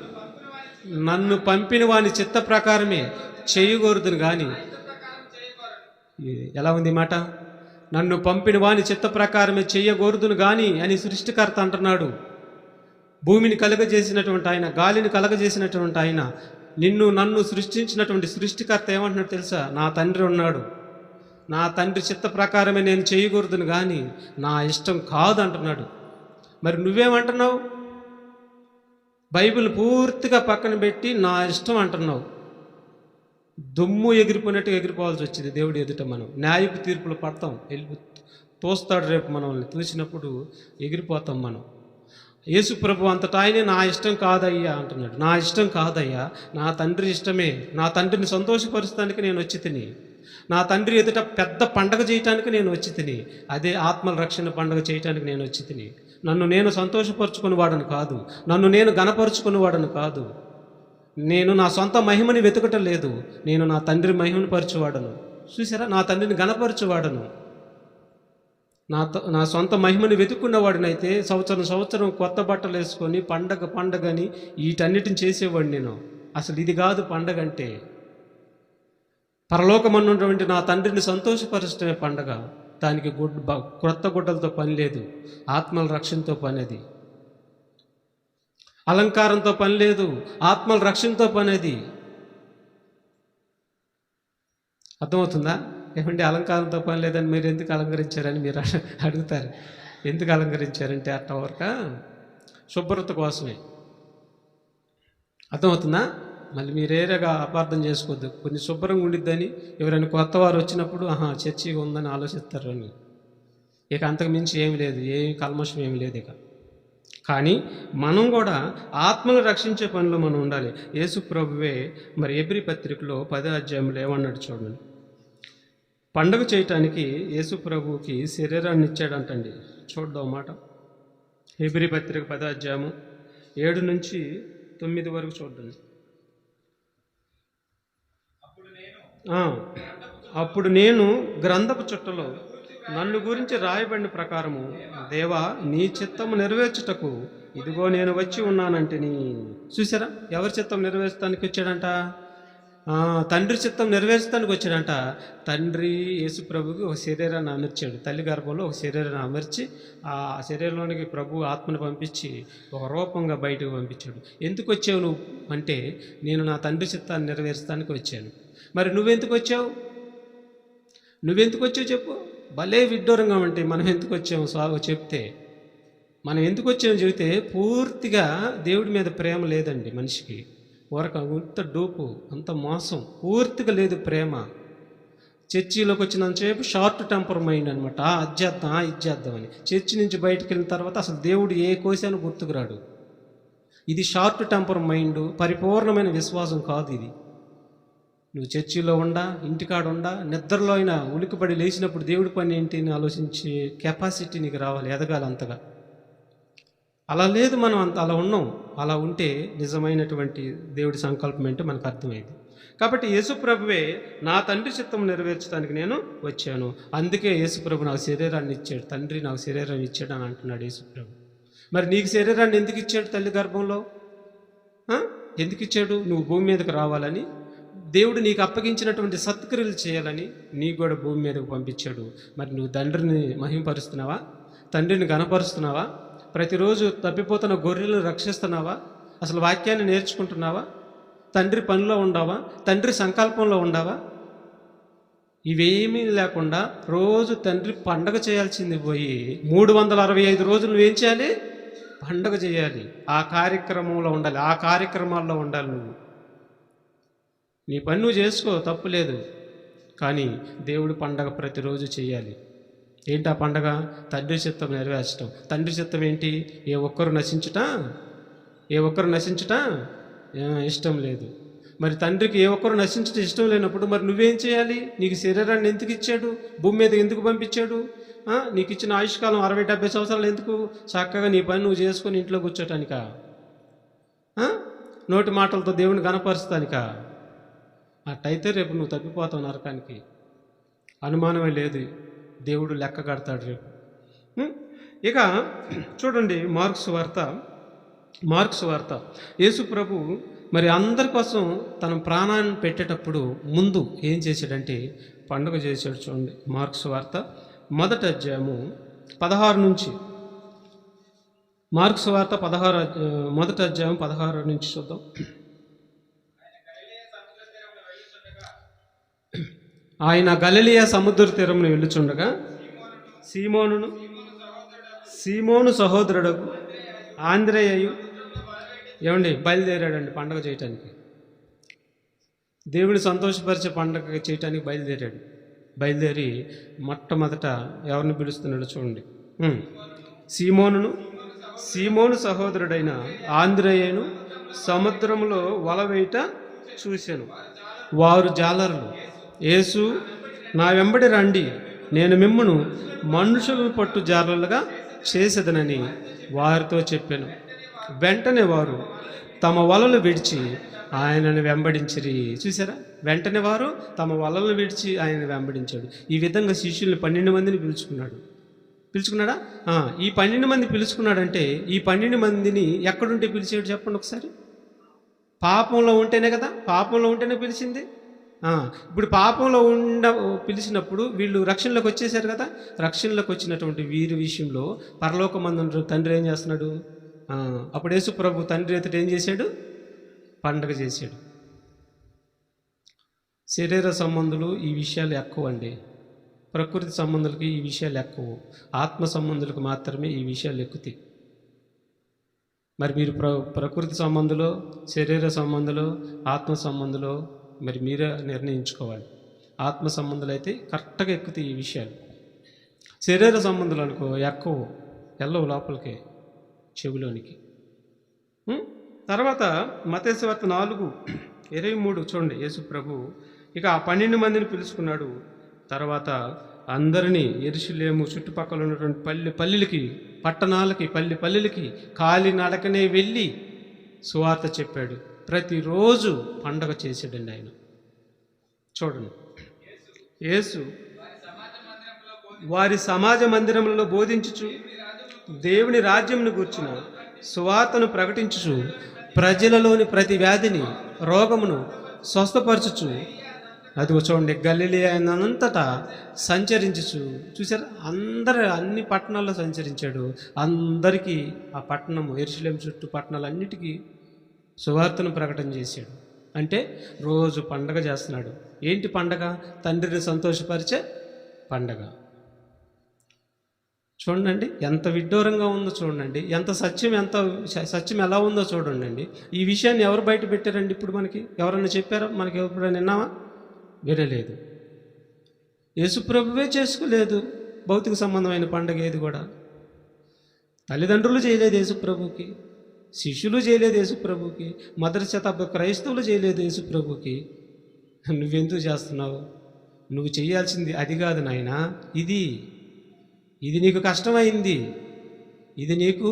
నన్ను పంపిన వాని చిత్త ప్రకారమే చేయకూడదును కానీ. ఎలా ఉంది మాట? నన్ను పంపిన వాని చిత్త ప్రకారమే చేయకూడదును కానీ అని సృష్టికర్త అంటున్నాడు. భూమిని కలగజేసినటువంటి ఆయన, గాలిని కలగజేసినటువంటి ఆయన, నిన్ను నన్ను సృష్టించినటువంటి సృష్టికర్త ఏమంటున్నాడు తెలుసా? నా తండ్రి ఉన్నాడు, నా తండ్రి చిత్త ప్రకారమే నేను చేయకూడదును కానీ నా ఇష్టం కాదు అంటున్నాడు. మరి నువ్వేమంటున్నావు? బైబిల్ పూర్తిగా పక్కన పెట్టి నా ఇష్టం అంటున్నావు. దుమ్ము ఎగిరిపోయినట్టు ఎగిరిపోవాల్సి వచ్చింది దేవుడి ఎదుట. మనం న్యాయపు తీర్పులు పడతాం, వెళ్ళి తోస్తాడు రేపు మనల్ని. చూసినప్పుడు ఎగిరిపోతాం మనం. యేసు ప్రభు అంతటా ఆయనే నా ఇష్టం కాదయ్యా అంటున్నాడు. నా ఇష్టం కాదయ్యా, నా తండ్రి ఇష్టమే. నా తండ్రిని సంతోషపరుస్తానికి నేను వచ్చి తిని, నా తండ్రి ఎదుట పెద్ద పండగ చేయటానికి నేను వచ్చి తిని, అదే ఆత్మల రక్షణ పండగ చేయటానికి నేను వచ్చి తిని. నన్ను నేను సంతోషపరుచుకుని వాడను కాదు, నన్ను నేను గణపరుచుకుని వాడను కాదు. నేను నా సొంత మహిమని వెతకటం లేదు, నేను నా తండ్రి మహిమను పరచువాడను. చూసారా, నా తండ్రిని గణపరచువాడను. నా సొంత మహిమని వెతుక్కున్నవాడినైతే సంవత్సరం కొత్త బట్టలు వేసుకొని పండగని వీటన్నిటిని చేసేవాడు నేను. అసలు ఇది కాదు పండగ అంటే. పరలోకమన్నటువంటి నా తండ్రిని సంతోషపరచడమే పండగ. దానికి క్రొత్త గుడ్డలతో పని లేదు, ఆత్మల రక్షణతో పని. అది అలంకారంతో పని లేదు, ఆత్మల రక్షణతో పని. అది అర్థమవుతుందా? ఏమంటే అలంకారంతో పని లేదని మీరు ఎందుకు అలంకరించారని మీరు అడుగుతారు. ఎందుకు అలంకరించారంటే అట్టవరక శుభ్రత కోసమే. అర్థమవుతుందా? మళ్ళీ మీరేరేగా అపార్థం చేసుకోవద్దు. కొన్ని శుభ్రంగా ఉండిద్దని ఎవరైనా కొత్త వారు వచ్చినప్పుడు చర్చిగా ఉందని ఆలోచిస్తారు అని. ఇక అంతకు మించి ఏమి లేదు, ఏమి కల్మషం ఏమి లేదు ఇక. కానీ మనం కూడా ఆత్మను రక్షించే పనిలో మనం ఉండాలి. యేసు ప్రభువే మరి హెబ్రీ పత్రికలో 10వ అధ్యాయంలో ఏమన్నాడు చూడండి. పండుగ చేయటానికి యేసు ప్రభువుకి శరీరాన్ని ఇచ్చాడంటండి. చూద్దాం మాట. హెబ్రీ పత్రిక 10వ అధ్యాయము 7 నుంచి 9 వరకు చూడండి. అప్పుడు నేను గ్రంథపు చుట్టలో నన్ను గురించి రాయబడిన ప్రకారము, దేవా నీ చిత్తము నెరవేర్చుటకు ఇదిగో నేను వచ్చి ఉన్నానంటేని. చూసారా, ఎవరి చిత్తం నెరవేర్చడానికి వచ్చాడంట? తండ్రి చిత్తం నెరవేర్చడానికి వచ్చాడంట. తండ్రి యేసు ప్రభుకి ఒక శరీరాన్ని అమర్చాడు. తల్లి గర్భంలో ఒక శరీరాన్ని అమర్చి ఆ శరీరంలోనికి ప్రభు ఆత్మను పంపించి ఒక రూపంగా బయటకు పంపించాడు. ఎందుకు వచ్చావు నువ్వు అంటే, నేను నా తండ్రి చిత్తాన్ని నెరవేర్చడానికి వచ్చాను. మరి నువ్వెందుకు వచ్చావు? చెప్పు. భలే విడ్డూరంగా ఉంటే మనం ఎందుకు వచ్చాము చెప్తే, మనం ఎందుకు వచ్చామో చెబితే పూర్తిగా దేవుడి మీద ప్రేమ లేదండి మనిషికి. అంత డూపు, అంత మోసం, పూర్తిగా లేదు ప్రేమ. చర్చిలోకి వచ్చినంతసేపు షార్ట్ టెంపర్ మైండ్ అనమాట. అది చేద్దాం అని. చర్చి నుంచి బయటకు వెళ్ళిన తర్వాత అసలు దేవుడు ఏ కోశాను గుర్తుకురాడు. ఇది షార్ట్ టెంపర్ మైండ్, పరిపూర్ణమైన విశ్వాసం కాదు ఇది. నువ్వు చర్చిలో ఉండా, ఇంటికాడ ఉండా, నిద్రలో అయినా ఉలికిపడి లేచినప్పుడు దేవుడి పని ఏంటి అని ఆలోచించే కెపాసిటీ నీకు రావాలి, ఎదగాలి అంతగా. అలా లేదు, మనం అలా ఉన్నాం. అలా ఉంటే నిజమైనటువంటి దేవుడి సంకల్పం ఏంటో మనకు అర్థమైంది. కాబట్టి యేసుప్రభువే నా తండ్రి చిత్తం నెరవేర్చడానికి నేను వచ్చాను. అందుకే యేసుప్రభు నాకు శరీరాన్ని ఇచ్చాడు, తండ్రి నాకు శరీరాన్ని ఇచ్చాడు అని అంటున్నాడు యేసుప్రభు. మరి నీకు శరీరాన్ని ఎందుకు ఇచ్చాడు? తల్లి గర్భంలో ఎందుకు ఇచ్చాడు? నువ్వు భూమి మీదకి రావాలని, దేవుడు నీకు అప్పగించినటువంటి సత్క్రియలు చేయాలని నీకు కూడా భూమి మీదకు పంపించాడు. మరి నువ్వు తండ్రిని మహిమపరుస్తున్నావా? తండ్రిని గణపరుస్తున్నావా? ప్రతిరోజు తప్పిపోతున్న గొర్రెలను రక్షిస్తున్నావా? అసలు వాక్యాన్ని నేర్చుకుంటున్నావా? తండ్రి పనిలో ఉండావా? తండ్రి సంకల్పంలో ఉండావా? ఇవేమీ లేకుండా రోజు తండ్రి పండగ చేయాల్సింది పోయి 365 రోజులు నువ్వేం చేయాలి? పండగ చేయాలి. ఆ కార్యక్రమంలో ఉండాలి, ఆ కార్యక్రమాల్లో ఉండాలి. నువ్వు నీ పని నువ్వు చేసుకో, తప్పు లేదు. కానీ దేవుడి పండగ ప్రతిరోజు చేయాలి. ఏంటి ఆ పండగ? తండ్రి చిత్తం నెరవేర్చడం. తండ్రి చిత్తం ఏంటి? ఏ ఒక్కరు నశించుట ఇష్టం లేదు. మరి తండ్రికి ఏ ఒక్కరు నశించుట ఇష్టం లేనప్పుడు మరి నువ్వేం చేయాలి? నీకు శరీరాన్ని ఎందుకు ఇచ్చాడు? భూమి మీద ఎందుకు పంపించాడు? నీకు ఇచ్చిన ఆయుష్కాలం 60-70 సంవత్సరాలు ఎందుకు? చక్కగా నీ పని నువ్వు చేసుకొని ఇంట్లో కూర్చోటానికా? నోటి మాటలతో దేవుని గణపరుస్తానికా? అట్టయితే రేపు నువ్వు తప్పిపోతావు నరకానికి, అనుమానమే లేదు. దేవుడు లెక్క కడతాడు రేపు. ఇక చూడండి, మార్క్స్ వార్త యేసు ప్రభు మరి అందరి కోసం తన ప్రాణాన్ని పెట్టేటప్పుడు ముందు ఏం చేశాడంటే పండుగ చేశాడు. చూడండి, మార్క్స్ వార్త 1వ అధ్యాయము 16 నుంచి. మార్క్స్ వార్త 1వ అధ్యాయం 16 నుంచి చూద్దాం. ఆయన గలిలయ సముద్ర తీరమును వెళ్ళుచుండగా సీమోను సహోదరుడు ఆంద్రేయయు ఏమండి బయలుదేరాడండి పండగ చేయటానికి. దేవుని సంతోషపరిచే పండగ చేయటానికి బయలుదేరి మొట్టమొదట ఎవరిని పిలుస్తున్నాడో చూడండి. సీమోను సహోదరుడైన ఆంద్రేయను సముద్రంలో వల వేయట చూశాను. వారు జాలరులు. యేసు, నా వెంబడి రండి, నేను మిమ్మును మనుషులను పట్టు జాలరులుగా చేసేదనని వారితో చెప్పాను. వెంటనే వారు తమ వలలు విడిచి ఆయనను వెంబడించిరి. చూసారా, వెంటనే వారు తమ వలలను విడిచి ఆయనను వెంబడించాడు. ఈ విధంగా శిష్యుల్ని 12 మందిని పిలుచుకున్నాడా? ఈ 12 మంది పిలుచుకున్నాడంటే ఈ 12 మందిని ఎక్కడుంటే పిలిచాడు చెప్పండి ఒకసారి. పాపంలో ఉంటేనే కదా, పాపంలో ఉంటేనే పిలిచింది. ఇప్పుడు పాపంలో పిలిచినప్పుడు వీళ్ళు రక్షణలోకి వచ్చేసారు కదా. రక్షణలోకి వచ్చినటువంటి వీరి విషయంలో పరలోకమందున తండ్రి ఏం చేస్తున్నాడు? అప్పుడు యేసు ప్రభు తండ్రి ఎదుట ఏం చేశాడు? పండగ చేశాడు. శరీర సంబంధులు ఈ విషయాలు ఎక్కువ అండి. ప్రకృతి సంబంధులకి ఈ విషయాలు ఎక్కువ. ఆత్మ సంబంధులకు మాత్రమే ఈ విషయాలు ఎక్కుతాయి. మరి మీరు ప్రకృతి సంబంధులో, శరీర సంబంధులో, ఆత్మ సంబంధులో మరి మీరే నిర్ణయించుకోవాలి. ఆత్మ సంబంధులు అయితే కరెక్ట్గా ఎక్కుతాయి ఈ విషయాలు. శరీర సంబంధులు అనుకో ఎక్కువ ఎల్లవు లోపలికి, చెవిలోనికి. తర్వాత మత్తయి సువార్త 4:23 చూడండి. యేసు ప్రభు ఇక ఆ 12 మందిని పిలుచుకున్నాడు. తర్వాత అందరినీ యెరూషలేము చుట్టుపక్కల ఉన్నటువంటి పల్లెలకి కాలి నడకనే వెళ్ళి సువార్త చెప్పాడు. ప్రతిరోజు పండగ చేసాడండి ఆయన. చూడండి, యేసు వారి సమాజ మందిరంలో బోధించుచు దేవుని రాజ్యంను గూర్చిన సువార్తను ప్రకటించుచు ప్రజలలోని ప్రతి వ్యాధిని, రోగమును స్వస్థపరచుచు, అది చూడండి, గలిలయనంతటా సంచరించుచు. చూసారు, అన్ని పట్టణాల్లో సంచరించాడు. అందరికీ ఆ పట్టణము, యెరూషలేము చుట్టూ పట్టణాలన్నిటికీ సువార్తను ప్రకటన చేశాడు. అంటే రోజు పండగ చేస్తున్నాడు. ఏంటి పండగ? తండ్రిని సంతోషపరిచే పండగ. చూడండి ఎంత విడ్డూరంగా ఉందో చూడండి, సత్యం ఎలా ఉందో చూడండి. ఈ విషయాన్ని ఎవరు బయట పెట్టారండి? ఇప్పుడు మనకి ఎవరన్నా చెప్పారా? మనకి ఎప్పుడైనా విన్నామా? వినలేదు. యేసుప్రభువే చేసుకోలేదు భౌతిక సంబంధమైన పండగ ఏది కూడా. తల్లిదండ్రులు చేయలేదు యేసుప్రభుకి, శిష్యులు చేయలేదు యేసుప్రభుకి, మొదటి శతాబ్ద క్రైస్తవులు చేయలేదు యేసుప్రభుకి. నువ్వెందుకు చేస్తున్నావు? నువ్వు చేయాల్సింది అది కాదు నాయనా, ఇది నీకు కష్టమైంది, ఇది నీకు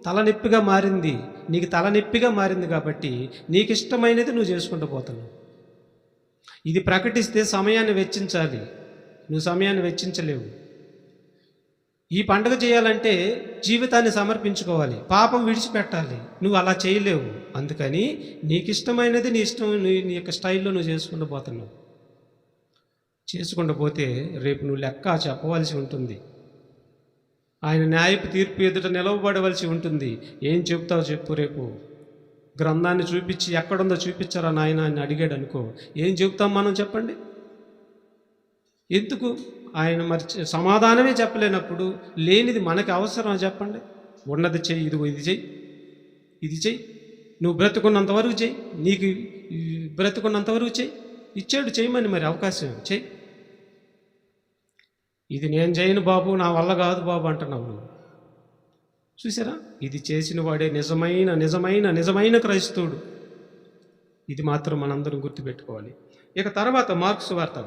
తలనొప్పిగా మారింది. నీకు తలనొప్పిగా మారింది కాబట్టి నీకు ఇష్టమైనది నువ్వు చేసుకుంటూ పోతున్నావు. ఇది ప్రకటిస్తే సమయాన్ని వెచ్చించాలి, నువ్వు సమయాన్ని వెచ్చించలేవు. ఈ పండుగ చేయాలంటే జీవితాన్ని సమర్పించుకోవాలి, పాపం విడిచిపెట్టాలి. నువ్వు అలా చేయలేవు. అందుకని నీకు ఇష్టమైనది నీ యొక్క స్టైల్లో నువ్వు చేసుకుంటూ పోతున్నావు. చేసుకుంటూ పోతే రేపు నువ్వు లెక్క చెప్పవలసి ఉంటుంది. ఆయన న్యాయపు తీర్పు ఎదుట నిలవబడవలసి ఉంటుంది. ఏం చెప్తావు చెప్పు. రేపు గ్రంథాన్ని చూపించి ఎక్కడుందో చూపించారా నాయన అని అడిగాడు అనుకో, ఏం చెప్తాం మనం? చెప్పండి. ఎందుకు? ఆయన మరి సమాధానమే చెప్పలేనప్పుడు లేనిది మనకి అవసరం చెప్పండి. ఉన్నది చెయ్యి, ఇది చెయ్యి, నువ్వు బ్రతుకున్నంతవరకు చెయ్యి, నీకు బ్రతుకున్నంతవరకు చెయ్యి. ఇచ్చాడు చేయమని, మరి అవకాశం చెయ్యి. ఇది నేను చేయను బాబు, నా వల్ల కాదు బాబు అంటున్నావు నువ్వు. చూసారా, ఇది చేసిన వాడే నిజమైన క్రైస్తవుడు. ఇది మాత్రం మనందరం గుర్తుపెట్టుకోవాలి. ఇక తర్వాత మార్కు సువార్త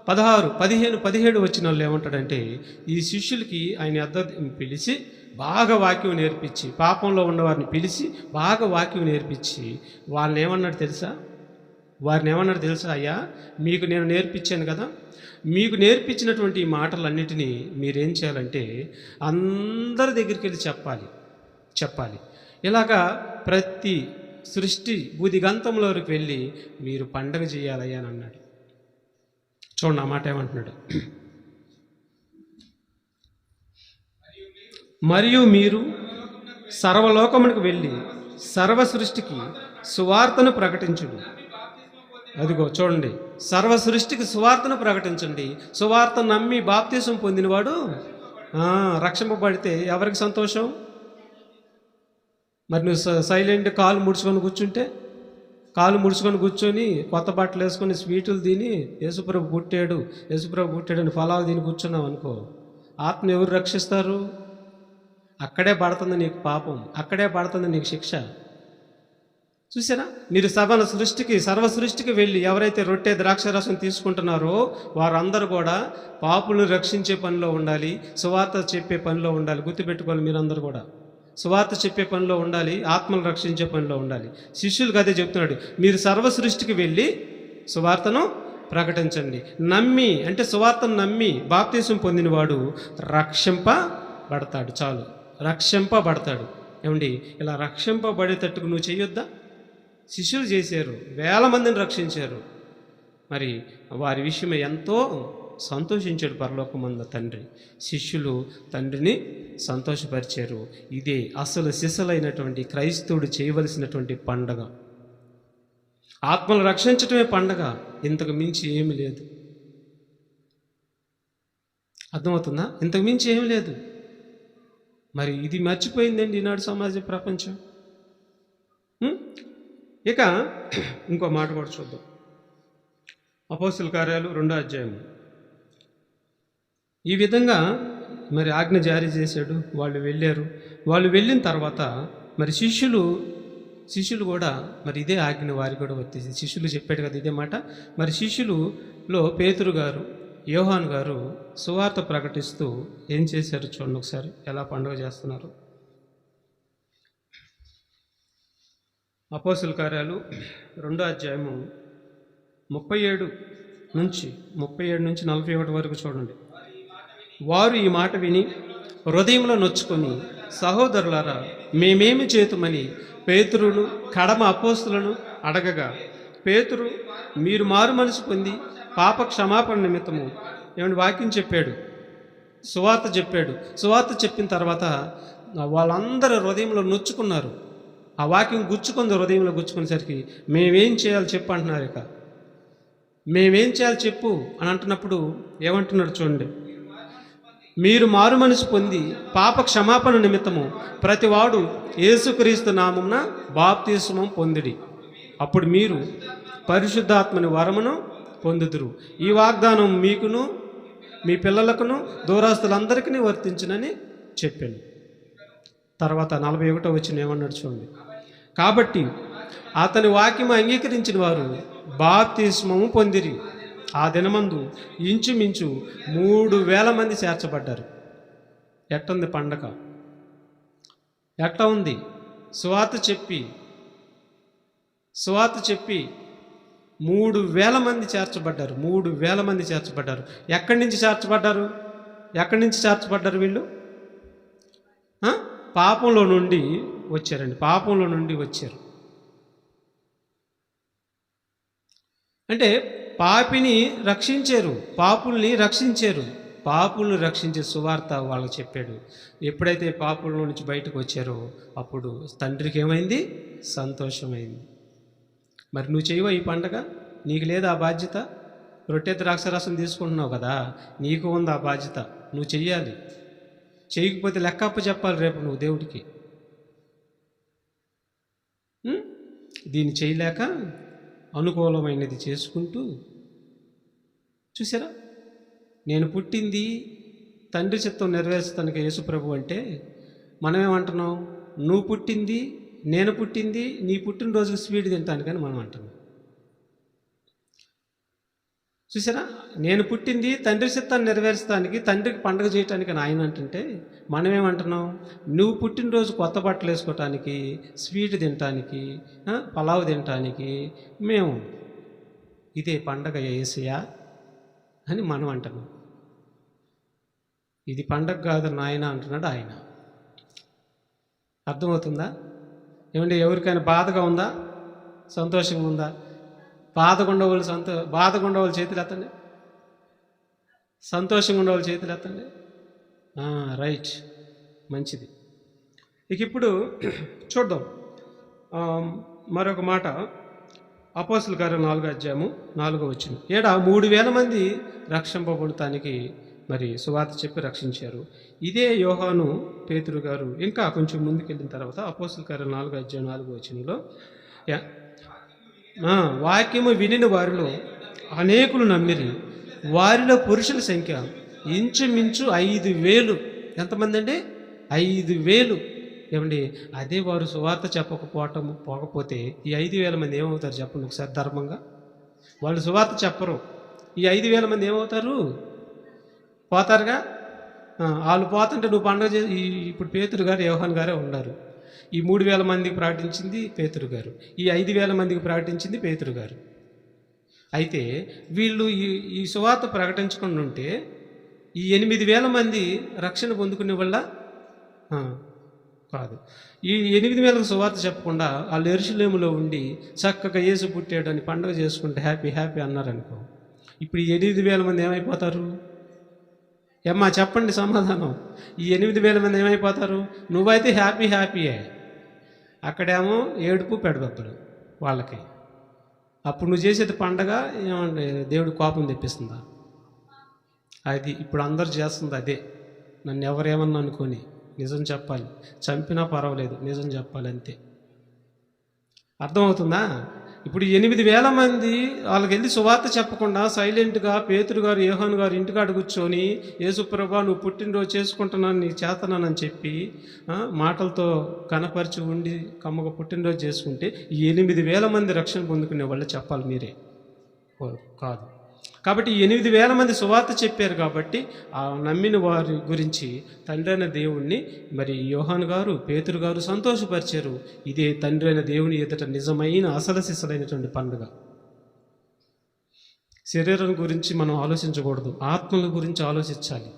15 వచనాల్లో ఏమంటాడంటే, ఈ శిష్యులకి ఆయన వద్దకు పిలిచి బాగా వాక్యం నేర్పించి, పాపంలో ఉన్నవారిని పిలిచి బాగా వాక్యం నేర్పించి వారిని ఏమన్నాడు తెలుసా? అయ్యా, మీకు నేను నేర్పించాను కదా, మీకు నేర్పించినటువంటి ఈ మాటలన్నిటినీ మీరేం చేయాలంటే అందరి దగ్గరికి వెళ్ళి చెప్పాలి. ఇలాగా ప్రతి సృష్టి బూదిగంతంలోకి వెళ్ళి మీరు పండగ చేయాలయ్యా అని అన్నాడు. చూడండి ఆ మాట ఏమంటున్నాడు. మరియు మీరు సర్వలోకమునకు వెళ్ళి సర్వ సృష్టికి సువార్తను ప్రకటించుడు. అదిగో చూడండి, సర్వ సృష్టికి సువార్తను ప్రకటించండి. సువార్త నమ్మి బాప్తీసం పొందినవాడు రక్షింపబడితే ఎవరికి సంతోషం? మరి నువ్వు సైలెంట్ కాలు ముడుచుకొని కూర్చొని కొత్త బట్టలు వేసుకొని స్వీటులు తిని యేసుప్రభు పుట్టాడు అని ఫలాలు తిని కూర్చున్నావు అనుకో, ఆత్మ ఎవరు రక్షిస్తారు? అక్కడే పడుతుంది నీకు పాపం, అక్కడే పడుతుంది నీకు శిక్ష. చూసారా, మీరు సర్వ సృష్టికి వెళ్ళి ఎవరైతే రొట్టె ద్రాక్షరసం తీసుకుంటున్నారో వారందరూ కూడా పాపులను రక్షించే పనిలో ఉండాలి, సువార్త చెప్పే పనిలో ఉండాలి. గుర్తుపెట్టుకోవాలి, మీరందరూ కూడా సువార్త చెప్పే పనిలో ఉండాలి, ఆత్మను రక్షించే పనిలో ఉండాలి. శిష్యులకు అదే చెప్తున్నాడు, మీరు సర్వ సృష్టికి వెళ్ళి సువార్తను ప్రకటించండి. నమ్మి అంటే సువార్తను నమ్మి బాప్తీసం పొందినవాడు రక్షింపబడతాడు. చాలు, రక్షింపబడతాడు. ఏమండి, ఇలా రక్షింపబడేటట్టుకు నువ్వు చేయొద్దా? శిష్యులు చేశారు, వేల మందిని రక్షించారు. మరి వారి విషయమే ఎంతో సంతోషించాడు పరలోకమందు తండ్రి. శిష్యులు తండ్రిని సంతోషపరిచారు. ఇదే అసలు సిసలైనటువంటి క్రైస్తవుడు చేయవలసినటువంటి పండగ. ఆత్మలు రక్షించటమే పండగ, ఇంతకు మించి ఏమి లేదు. అర్థమవుతుందా? ఇంతకు మించి ఏమి లేదు. మరి ఇది మర్చిపోయిందండి ఈనాడు సమాజ ప్రపంచం. ఇక ఇంకో మాట కూడా చూద్దాం. అపోస్తలుల కార్యాలు 2వ అధ్యాయం. ఈ విధంగా మరి ఆజ్ఞ జారీ చేశాడు. వాళ్ళు వెళ్ళారు. వాళ్ళు వెళ్ళిన తర్వాత మరి శిష్యులు కూడా మరి ఇదే ఆజ్ఞ వారికి కూడా వచ్చేసి శిష్యులు చెప్పాడు కదా ఇదే మాట. మరి శిష్యులులో పేతురు గారు, యోహాను గారు సువార్త ప్రకటిస్తూ ఏం చేశారు చూడండి ఒకసారి, ఎలా పండుగ చేస్తున్నారు. అపోస్తలుల కార్యాలు 2వ అధ్యాయము 37 నుంచి 41 వరకు చూడండి. వారు ఈ మాట విని హృదయంలో నొచ్చుకొని, సహోదరులారా, మేమేమి చేతుమని పేతురును కడమ అపోస్తులను అడగగా, పేతురు, మీరు మారు మనసు పొంది పాప క్షమాపణ నిమిత్తము ఏమని వాక్యం చెప్పాడు, సువార్త చెప్పాడు. సువార్త చెప్పిన తర్వాత వాళ్ళందరూ హృదయంలో నొచ్చుకున్నారు. ఆ వాక్యం హృదయంలో గుచ్చుకునేసరికి మేమేం చేయాలి చెప్పు అంటున్నారు. ఇక మేమేం చేయాలి చెప్పు అని అంటున్నప్పుడు ఏమంటున్నారు చూడండి, మీరు మారు మనసు పొంది పాప క్షమాపణ నిమిత్తము ప్రతివాడు యేసుక్రీస్తు నామమున బాప్తిస్మం పొందిడి, అప్పుడు మీరు పరిశుద్ధాత్మని వరమును పొందుదురు. ఈ వాగ్దానం మీకును మీ పిల్లలకును దూరాస్తులందరికీ వర్తించునని చెప్పాను. తర్వాత 41వ వచనం ఏమన్నాడు చూడండి, కాబట్టి అతని వాక్యము అంగీకరించిన వారు బాప్తిస్మము పొందిరి. ఆ దినమందు ఇంచుమించు 3,000 మంది చేర్చబడ్డారు. ఎట్టుంది పండగ? ఎట్ట ఉంది? సువార్త చెప్పి 3,000 మంది చేర్చబడ్డారు. 3,000 మంది చేర్చబడ్డారు. ఎక్కడి నుంచి చేర్చబడ్డారు వీళ్ళు? పాపంలో నుండి వచ్చారు. అంటే పాపిని రక్షించారు, పాపుల్ని రక్షించే సువార్త వాళ్ళకి చెప్పాడు. ఎప్పుడైతే పాపుల నుంచి బయటకు వచ్చారో అప్పుడు తండ్రికి ఏమైంది? సంతోషమైంది. మరి నువ్వు చేయవా ఈ పండగ? నీకు లేదా ఆ బాధ్యత? రొట్టె ద్రాక్షరసం తీసుకుంటున్నావు కదా, నీకు ఉంది ఆ బాధ్యత. నువ్వు చెయ్యాలి. చేయకపోతే లెక్కప్ప చెప్పాలి రేపు నువ్వు దేవుడికి. దీన్ని చేయలేక అనుకూలమైనది చేసుకుంటూ, చూసారా, నేను పుట్టింది తండ్రి చిత్తం నెరవేర్చడానికి యేసుప్రభు అంటే మనమేమంటున్నాం? నువ్వు పుట్టింది, నేను పుట్టింది నీ పుట్టినరోజుకి స్వీట్ తింటానికని మనం అంటున్నాం. చూసారా, నేను పుట్టింది తండ్రి చిత్తాన్ని నెరవేర్చడానికి, తండ్రికి పండుగ చేయటానికి ఆయన అంటుంటే మనమేమంటున్నాం? నువ్వు పుట్టినరోజు కొత్త బట్టలు వేసుకోవటానికి, స్వీట్ తినటానికి, పలావ్ తినటానికి మేము ఇదే పండగ యేసయ్యా అని మనం అంటున్నాం. ఇది పండగ కాదు నాయన అంటున్నాడు ఆయన. అర్థమవుతుందా? ఏమంటే ఎవరికైనా బాధగా ఉందా? సంతోషంగా ఉందా? బాధగా ఉండేవాళ్ళు చేతులు ఎత్తండి. సంతోషంగా ఉండేవాళ్ళు చేతులు ఎత్తండి. రైట్, మంచిది. ఇక ఇప్పుడు చూద్దాం మరొక మాట. అపోస్తలుల కార్యం 4వ అధ్యాయము 4వ వచనం. 3,000 మంది రక్షింపబడటానికి మరి సువార్త చెప్పి రక్షించారు. ఇదే యోహాను పేతురు గారు ఇంకా కొంచెం ముందుకెళ్ళిన తర్వాత అపోస్తలుల కార్యాలు 4:4 వాక్యము వినిన వారిలో అనేకులు నమ్మిరి, వారిలో పురుషుల సంఖ్య ఇంచుమించు 5,000. ఎంతమంది అండి? 5,000. ఏమండి, అదే వారు సువార్త పోకపోతే ఈ 5,000 మంది ఏమవుతారు చెప్పండి ఒకసారి ధర్మంగా? వాళ్ళు సువార్త చెప్పరు, ఈ 5,000 మంది ఏమవుతారు? పోతారుగా. వాళ్ళు పోతుంటే నువ్వు పండుగ చేసి, ఇప్పుడు పేతురు గారు యోహాను గారే ఉన్నారు. ఈ 3,000 మందికి ప్రకటించింది పేతురు గారు, ఈ 5,000 మందికి ప్రకటించింది పేతురు గారు. అయితే వీళ్ళు ఈ సువార్త ప్రకటించకుండా ఉంటే ఈ 8,000 మంది రక్షణ పొందుకునే వల్ల కాదు. ఈ 8,000 సువార్త చెప్పకుండా వాళ్ళు యెరూషలేములో ఉండి చక్కగా యేసు పుట్టాడని పండుగ చేసుకుంటే హ్యాపీ హ్యాపీ అన్నారనుకో, ఇప్పుడు ఈ 8,000 మంది ఏమైపోతారు? ఏమ్మా చెప్పండి సమాధానం. ఈ 8,000 మంది ఏమైపోతారు? నువ్వైతే హ్యాపీ హ్యాపీయే, అక్కడేమో ఏడుపు పెడబొబ్బలు వాళ్ళకి. అప్పుడు నువ్వు చేసేది పండగ ఏమంటే దేవుడు కోపం తెప్పిస్తుందా? అది ఇప్పుడు అందరు చేస్తుంది అదే. నన్ను ఎవరేమన్నా అనుకొని నిజం చెప్పాలి, చంపినా పర్వాలేదు, నిజం చెప్పాలి, అంతే. అర్థమవుతుందా? ఇప్పుడు 8,000 మంది వాళ్ళకి వెళ్ళి సువార్త చెప్పకుండా సైలెంట్గా పేతురు గారు యోహాను గారు ఇంటికాడ కూర్చొని యేసుప్రభా నువ్వు పుట్టినరోజు చేసుకుంటున్నాను, నీకు చేతనానని చెప్పి మాటలతో కనపరిచి ఉండి కమ్మగా పుట్టినరోజు చేసుకుంటే ఈ 8,000 మంది రక్షణ పొందుకునే వాళ్ళు చెప్పాలి మీరే కాదు. కాబట్టి ఈ 8,000 మంది సువార్త చెప్పారు కాబట్టి ఆ నమ్మిన వారి గురించి తండ్రి అయిన దేవుణ్ణి మరి యోహాను గారు పేతురు గారు సంతోషపరిచారు. ఇదే తండ్రి అయిన దేవుని ఎదుట నిజమైన అసలు సిసలైనటువంటి పండుగ. శరీరం గురించి మనం ఆలోచించకూడదు, ఆత్మల గురించి ఆలోచించాలి.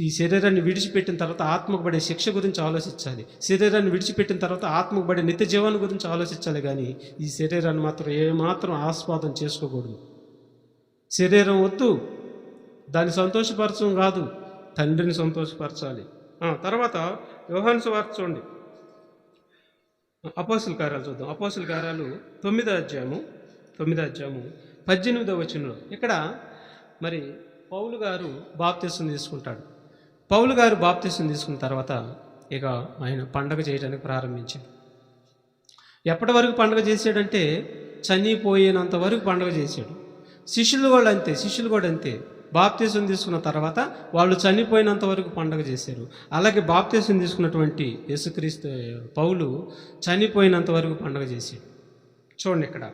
ఈ శరీరాన్ని విడిచిపెట్టిన తర్వాత ఆత్మకు పడే శిక్ష గురించి ఆలోచించాలి. శరీరాన్ని విడిచిపెట్టిన తర్వాత ఆత్మకు పడే నిత్య జీవాన్ని గురించి ఆలోచించాలి. కానీ ఈ శరీరాన్ని మాత్రం ఏమాత్రం ఆస్వాదం చేసుకోకూడదు. శరీరం వద్దు, దాన్ని సంతోషపరచడం కాదు, తండ్రిని సంతోషపరచాలి. తర్వాత యోహాను సువార్త చూడండి, అపోస్తలుల కార్యాలు చూద్దాం. అపోస్తలుల కార్యాలు 9వ అధ్యాయము 18వ ఇక్కడ మరి పౌలు గారు బాప్తిసం తీసుకుంటాడు. పౌలు గారు బాప్తిసం తీసుకున్న తర్వాత ఇక ఆయన పండగ చేయడానికి ప్రారంభించాడు. ఎప్పటి వరకు పండుగ చేశాడంటే చనిపోయినంత వరకు పండుగ చేశాడు. శిష్యులు కూడా అంతే. బాప్తిసం తీసుకున్న తర్వాత వాళ్ళు చనిపోయినంత వరకు పండుగ చేశారు. అలాగే బాప్తిసం తీసుకున్నటువంటి యేసుక్రీస్తు పౌలు చనిపోయినంత వరకు పండుగ చేశాడు. చూడండి ఇక్కడ,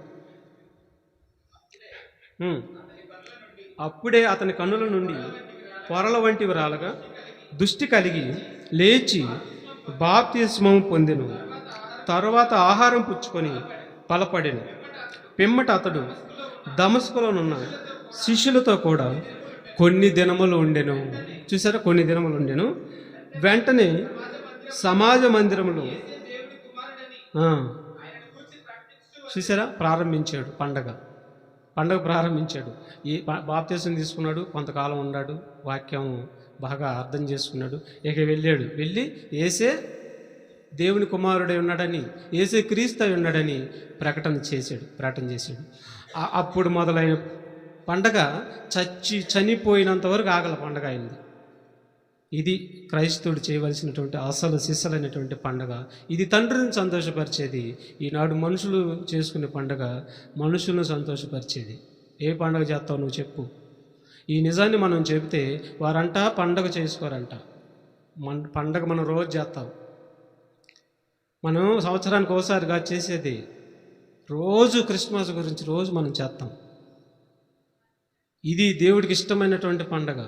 అప్పుడే అతని కన్నుల నుండి పొరల వంటివి రాలగా దృష్టి కలిగి లేచి బాప్తిస్మం పొందెను. తరువాత ఆహారం పుచ్చుకొని బలపడెను. పిమ్మట అతడు దమస్కులోనున్న శిష్యులతో కూడా కొన్ని దినములు ఉండెను. చూసారా, కొన్ని దినములు ఉండెను. వెంటనే సమాజ మందిరములో చూసారా ప్రారంభించాడు పండగ ప్రారంభించాడు. ఈ బాప్తిసం తీసుకున్నాడు, కొంతకాలం ఉన్నాడు, వాక్యం బాగా అర్థం చేసుకున్నాడు. ఇక వెళ్ళి ఏసే దేవుని కుమారుడై ఉన్నాడని, ఏసే క్రీస్తు అయి ఉన్నాడని ప్రకటన చేశాడు. అప్పుడు మొదలైన పండగ చనిపోయినంత వరకు ఆగల పండగ అయింది. ఇది క్రైస్తవుడు చేయవలసినటువంటి అసలు సిసలైనటువంటి పండగ. ఇది తండ్రిని సంతోషపరిచేది. ఈనాడు మనుషులు చేసుకునే పండగ మనుషులను సంతోషపరిచేది. ఏ పండగ చేస్తావు నువ్వు చెప్పు. ఈ నిజాన్ని మనం చెబితే వారంట పండగ చేసుకోరంట. పండగ మనం రోజు చేస్తాం. మనం సంవత్సరానికి ఒకసారిగా చేసేది రోజు క్రిస్మస్ గురించి రోజు మనం చేస్తాం. ఇది దేవుడికి ఇష్టమైనటువంటి పండగ.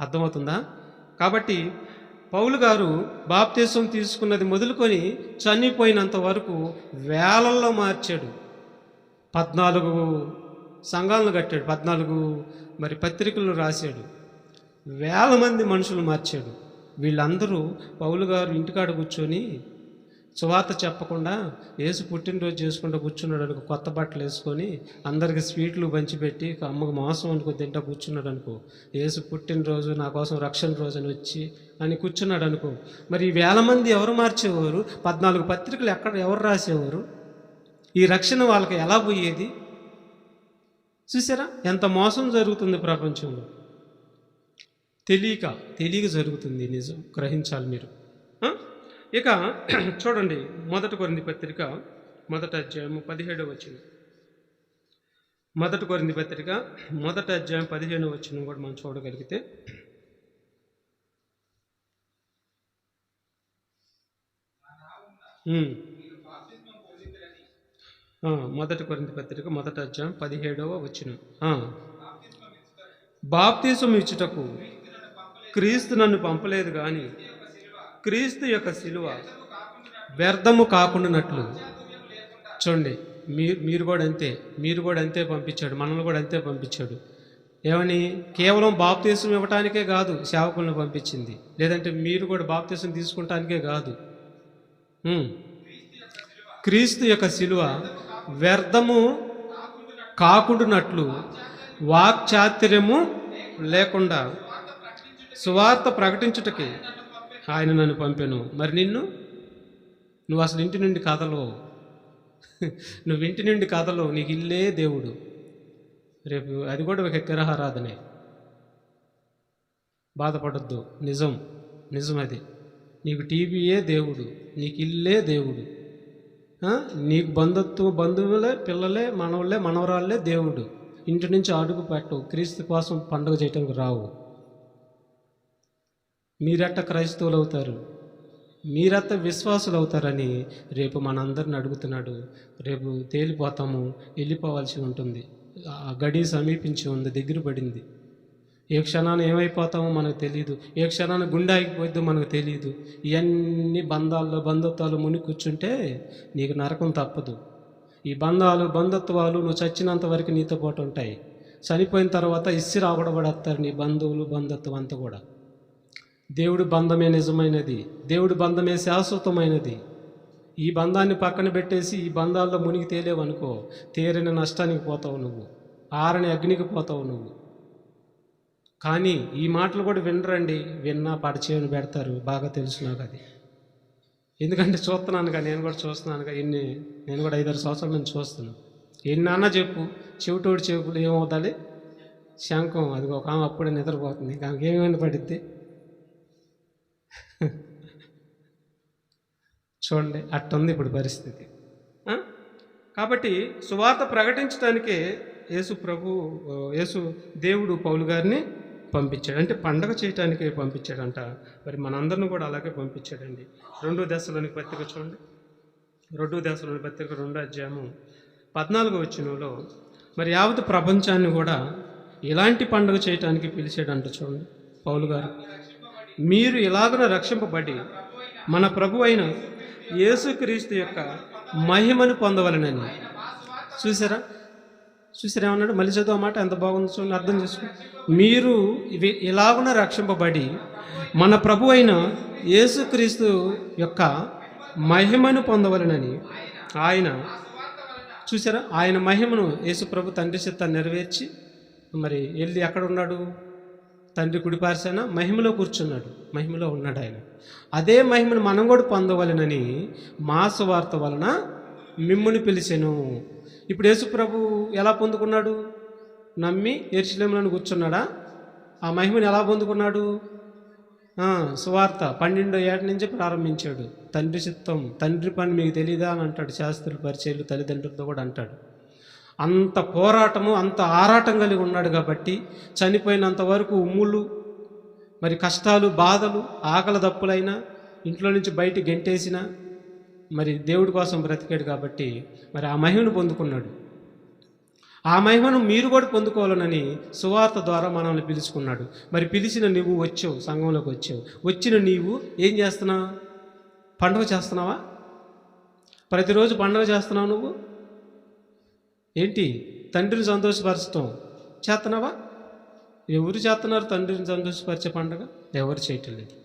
అర్థమవుతుందా? కాబట్టి పౌలు గారు బాప్తిసం తీసుకున్నది మొదలుకొని చనిపోయినంత వరకు వేలల్లో మార్చాడు. 14 సంఘాలను కట్టాడు, 14 మరి పత్రికలు రాశాడు, వేల మంది మనుషులు మార్చాడు. వీళ్ళందరూ పౌలు గారు ఇంటికాడ కూర్చొని సువార్త చెప్పకుండా యేసు పుట్టినరోజు చేసుకుంటూ కూర్చున్నాడు అనుకో, కొత్త బట్టలు వేసుకొని అందరికి స్వీట్లు పంచిపెట్టి అమ్మకు మాంసం అనుకో తింటా కూర్చున్నాడు అనుకో, యేసు పుట్టినరోజు నా కోసం రక్షణ రోజు అని కూర్చున్నాడు అనుకో, మరి వేల మంది ఎవరు మార్చేవారు? 14 పత్రికలు ఎవరు రాసేవారు? ఈ రక్షణ వాళ్ళకి ఎలా పోయేది? చూసారా ఎంత మోసం జరుగుతుంది ప్రపంచంలో. తెలియక జరుగుతుంది. నిజం గ్రహించాలి మీరు. ఆ? ఇక చూడండి, 1 కొరింథీ పత్రిక 1వ అధ్యాయము 17వ వచనం. 1 కొరింథీ పత్రిక 1వ అధ్యాయం 15వ వచనం కూడా మనం చూడగలిగితే, 1 కొరింథీ పత్రిక 1వ అధ్యాయం 17వ వచనం. బాప్తిసం ఇచ్చుటకు క్రీస్తు నన్ను పంపలేదు కానీ క్రీస్తు యొక్క శిలువ వ్యర్థము కాకుండానట్లు. చూడండి, మీరు కూడా అంతే పంపించాడు, మనల్ని కూడా అంతే పంపించాడు. ఏమని? కేవలం బాప్తిసం ఇవ్వటానికే కాదు సేవకులను పంపించింది, లేదంటే మీరు కూడా బాప్తిసం తీసుకుంటానికే కాదు. క్రీస్తు యొక్క శిలువ వ్యర్థము కాకుండానట్లు వాక్చాతుర్యము లేకుండా సువార్త ప్రకటించుటకి ఆయన నన్ను పంపెను. మరి నువ్వు అసలు ఇంటి నుండి కథలో నువ్వు ఇంటి నుండి కథలో నీకు ఇల్లే దేవుడు. రేపు అది కూడా ఒక విగ్రహారాధనే. బాధపడద్దు, నిజం అది. నీకు టీవీయే దేవుడు, నీకు ఇల్లే దేవుడు. నీకు బంధువులే, పిల్లలే, మనవళ్ళే, మనవరాళ్ళే దేవుడు. ఇంటి నుంచి అడుగు పెట్టవు, క్రీస్తు కోసం పండుగ చేయటానికి రావు. మీరెట్ట క్రైస్తవులు అవుతారు, మీరెత్త విశ్వాసులు అవుతారని రేపు మనందరిని అడుగుతున్నాడు. రేపు తేలిపోతాము, వెళ్ళిపోవాల్సి ఉంటుంది. ఆ గడి సమీపించి ఉంది, దగ్గర పడింది. ఏ క్షణాన్ని ఏమైపోతామో మనకు తెలియదు, ఏ క్షణాన్ని గుండె ఆగిపోద్దో మనకు తెలియదు. ఇవన్నీ బంధుత్వాలు ముని కూర్చుంటే నీకు నరకం తప్పదు. ఈ బంధుత్వాలు నువ్వు చచ్చినంత వరకు నీతో పాటు ఉంటాయి. చనిపోయిన తర్వాత ఇస్సిరి ఆగడబడేస్తారు నీ బంధుత్వం అంతా కూడా. దేవుడి బంధమే నిజమైనది, దేవుడి బంధమే శాశ్వతమైనది. ఈ బంధాన్ని పక్కన పెట్టేసి ఈ బంధాల్లో మునిగి తేలేవనుకో, తీరని నష్టానికి పోతావు నువ్వు, ఆరని అగ్నికి పోతావు నువ్వు. కానీ ఈ మాటలు కూడా వినరండి, విన్నా పడిచేయని పెడతారు. బాగా తెలుసు నాకు అది, ఎందుకంటే చూస్తున్నానుగా, నేను కూడా చూస్తున్నానుగా. నేను కూడా 5-6 సంవత్సరాల నుంచి చూస్తున్నాను. ఎన్నన్నా చెప్పు, చెవిటోడి చెవులు ఏమవుతాలి, శంఖం. అది ఒక ఆమె అప్పుడే నిద్రపోతుంది, ఆమెకి ఏమైనా పడిద్ది. చూడండి, అట్టుంది ఇప్పుడు పరిస్థితి. కాబట్టి సువార్త ప్రకటించడానికే యేసు దేవుడు పౌలు గారిని పంపించాడు. అంటే పండగ చేయటానికి పంపించాడంట. మరి మనందరిని కూడా అలాగే పంపించాడండి. 2 దశలోని పత్రిక చూడండి, 2 దశలోని పత్రిక 2వ అధ్యాయము 14వ వచనంలో మరి యావత్ ప్రపంచాన్ని కూడా ఇలాంటి పండుగ చేయటానికి పిలిచాడంట. చూడండి పౌలు గారు, మీరు ఇలాగున రక్షింపబడి మన ప్రభు అయిన యేసుక్రీస్తు యొక్క మహిమను పొందవలనని. చూసారా ఏమన్నాడు? మళ్ళీ చదువు మాట ఎంత బాగుంది చూడండి, అర్థం చేసుకో. మీరు ఇలాగున రక్షింపబడి మన ప్రభు అయిన యేసుక్రీస్తు యొక్క మహిమను పొందవలనని. చూసారా, ఆయన మహిమను యేసు ప్రభు తండ్రి చిత్తాన్ని నెరవేర్చి మరి వెళ్ళి ఎక్కడ ఉన్నాడు? తండ్రి కుడిపార్శాన మహిమలో కూర్చున్నాడు, మహిమలో ఉన్నాడు ఆయన. అదే మహిమను మనం కూడా పొందవలనని మా సువార్త వలన మిమ్ముని పిలిచెను. ఇప్పుడు యేసు ప్రభు ఎలా పొందుకున్నాడు? నమ్మి యెరూషలేములో కూర్చున్నాడా? ఆ మహిమను ఎలా పొందుకున్నాడు? సువార్త 12వ ఏట నుంచి ప్రారంభించాడు. తండ్రి చిత్తం, తండ్రి పని మీకు తెలియదా అని అంటాడు. శాస్త్రులు, పరిచయులు, తల్లిదండ్రులతో కూడా అంటాడు. అంత పోరాటము, అంత ఆరాటం కలిగి ఉన్నాడు కాబట్టి చనిపోయినంత వరకు ఉమ్ములు, మరి కష్టాలు, బాధలు, ఆకలి దప్పులైనా, ఇంట్లో నుంచి బయటికి గెంటేసినా మరి దేవుడి కోసం బ్రతికాడు కాబట్టి మరి ఆ మహిమను పొందుకున్నాడు. ఆ మహిమను మీరు కూడా పొందుకోవాలనని సువార్త ద్వారా మనల్ని పిలుచుకున్నాడు. మరి పిలిచిన నువ్వు వచ్చావు, సంఘంలోకి వచ్చావు. వచ్చిన నీవు ఏం చేస్తున్నావు? పండుగ చేస్తున్నావా? ప్రతిరోజు పండుగ చేస్తున్నావు నువ్వు? ఏంటి? తండ్రిని సంతోషపరచడం చేస్తున్నావా? ఎవరు చేస్తున్నారు తండ్రిని సంతోషపరిచే పండుగ? ఎవరు చేయటం లేదు.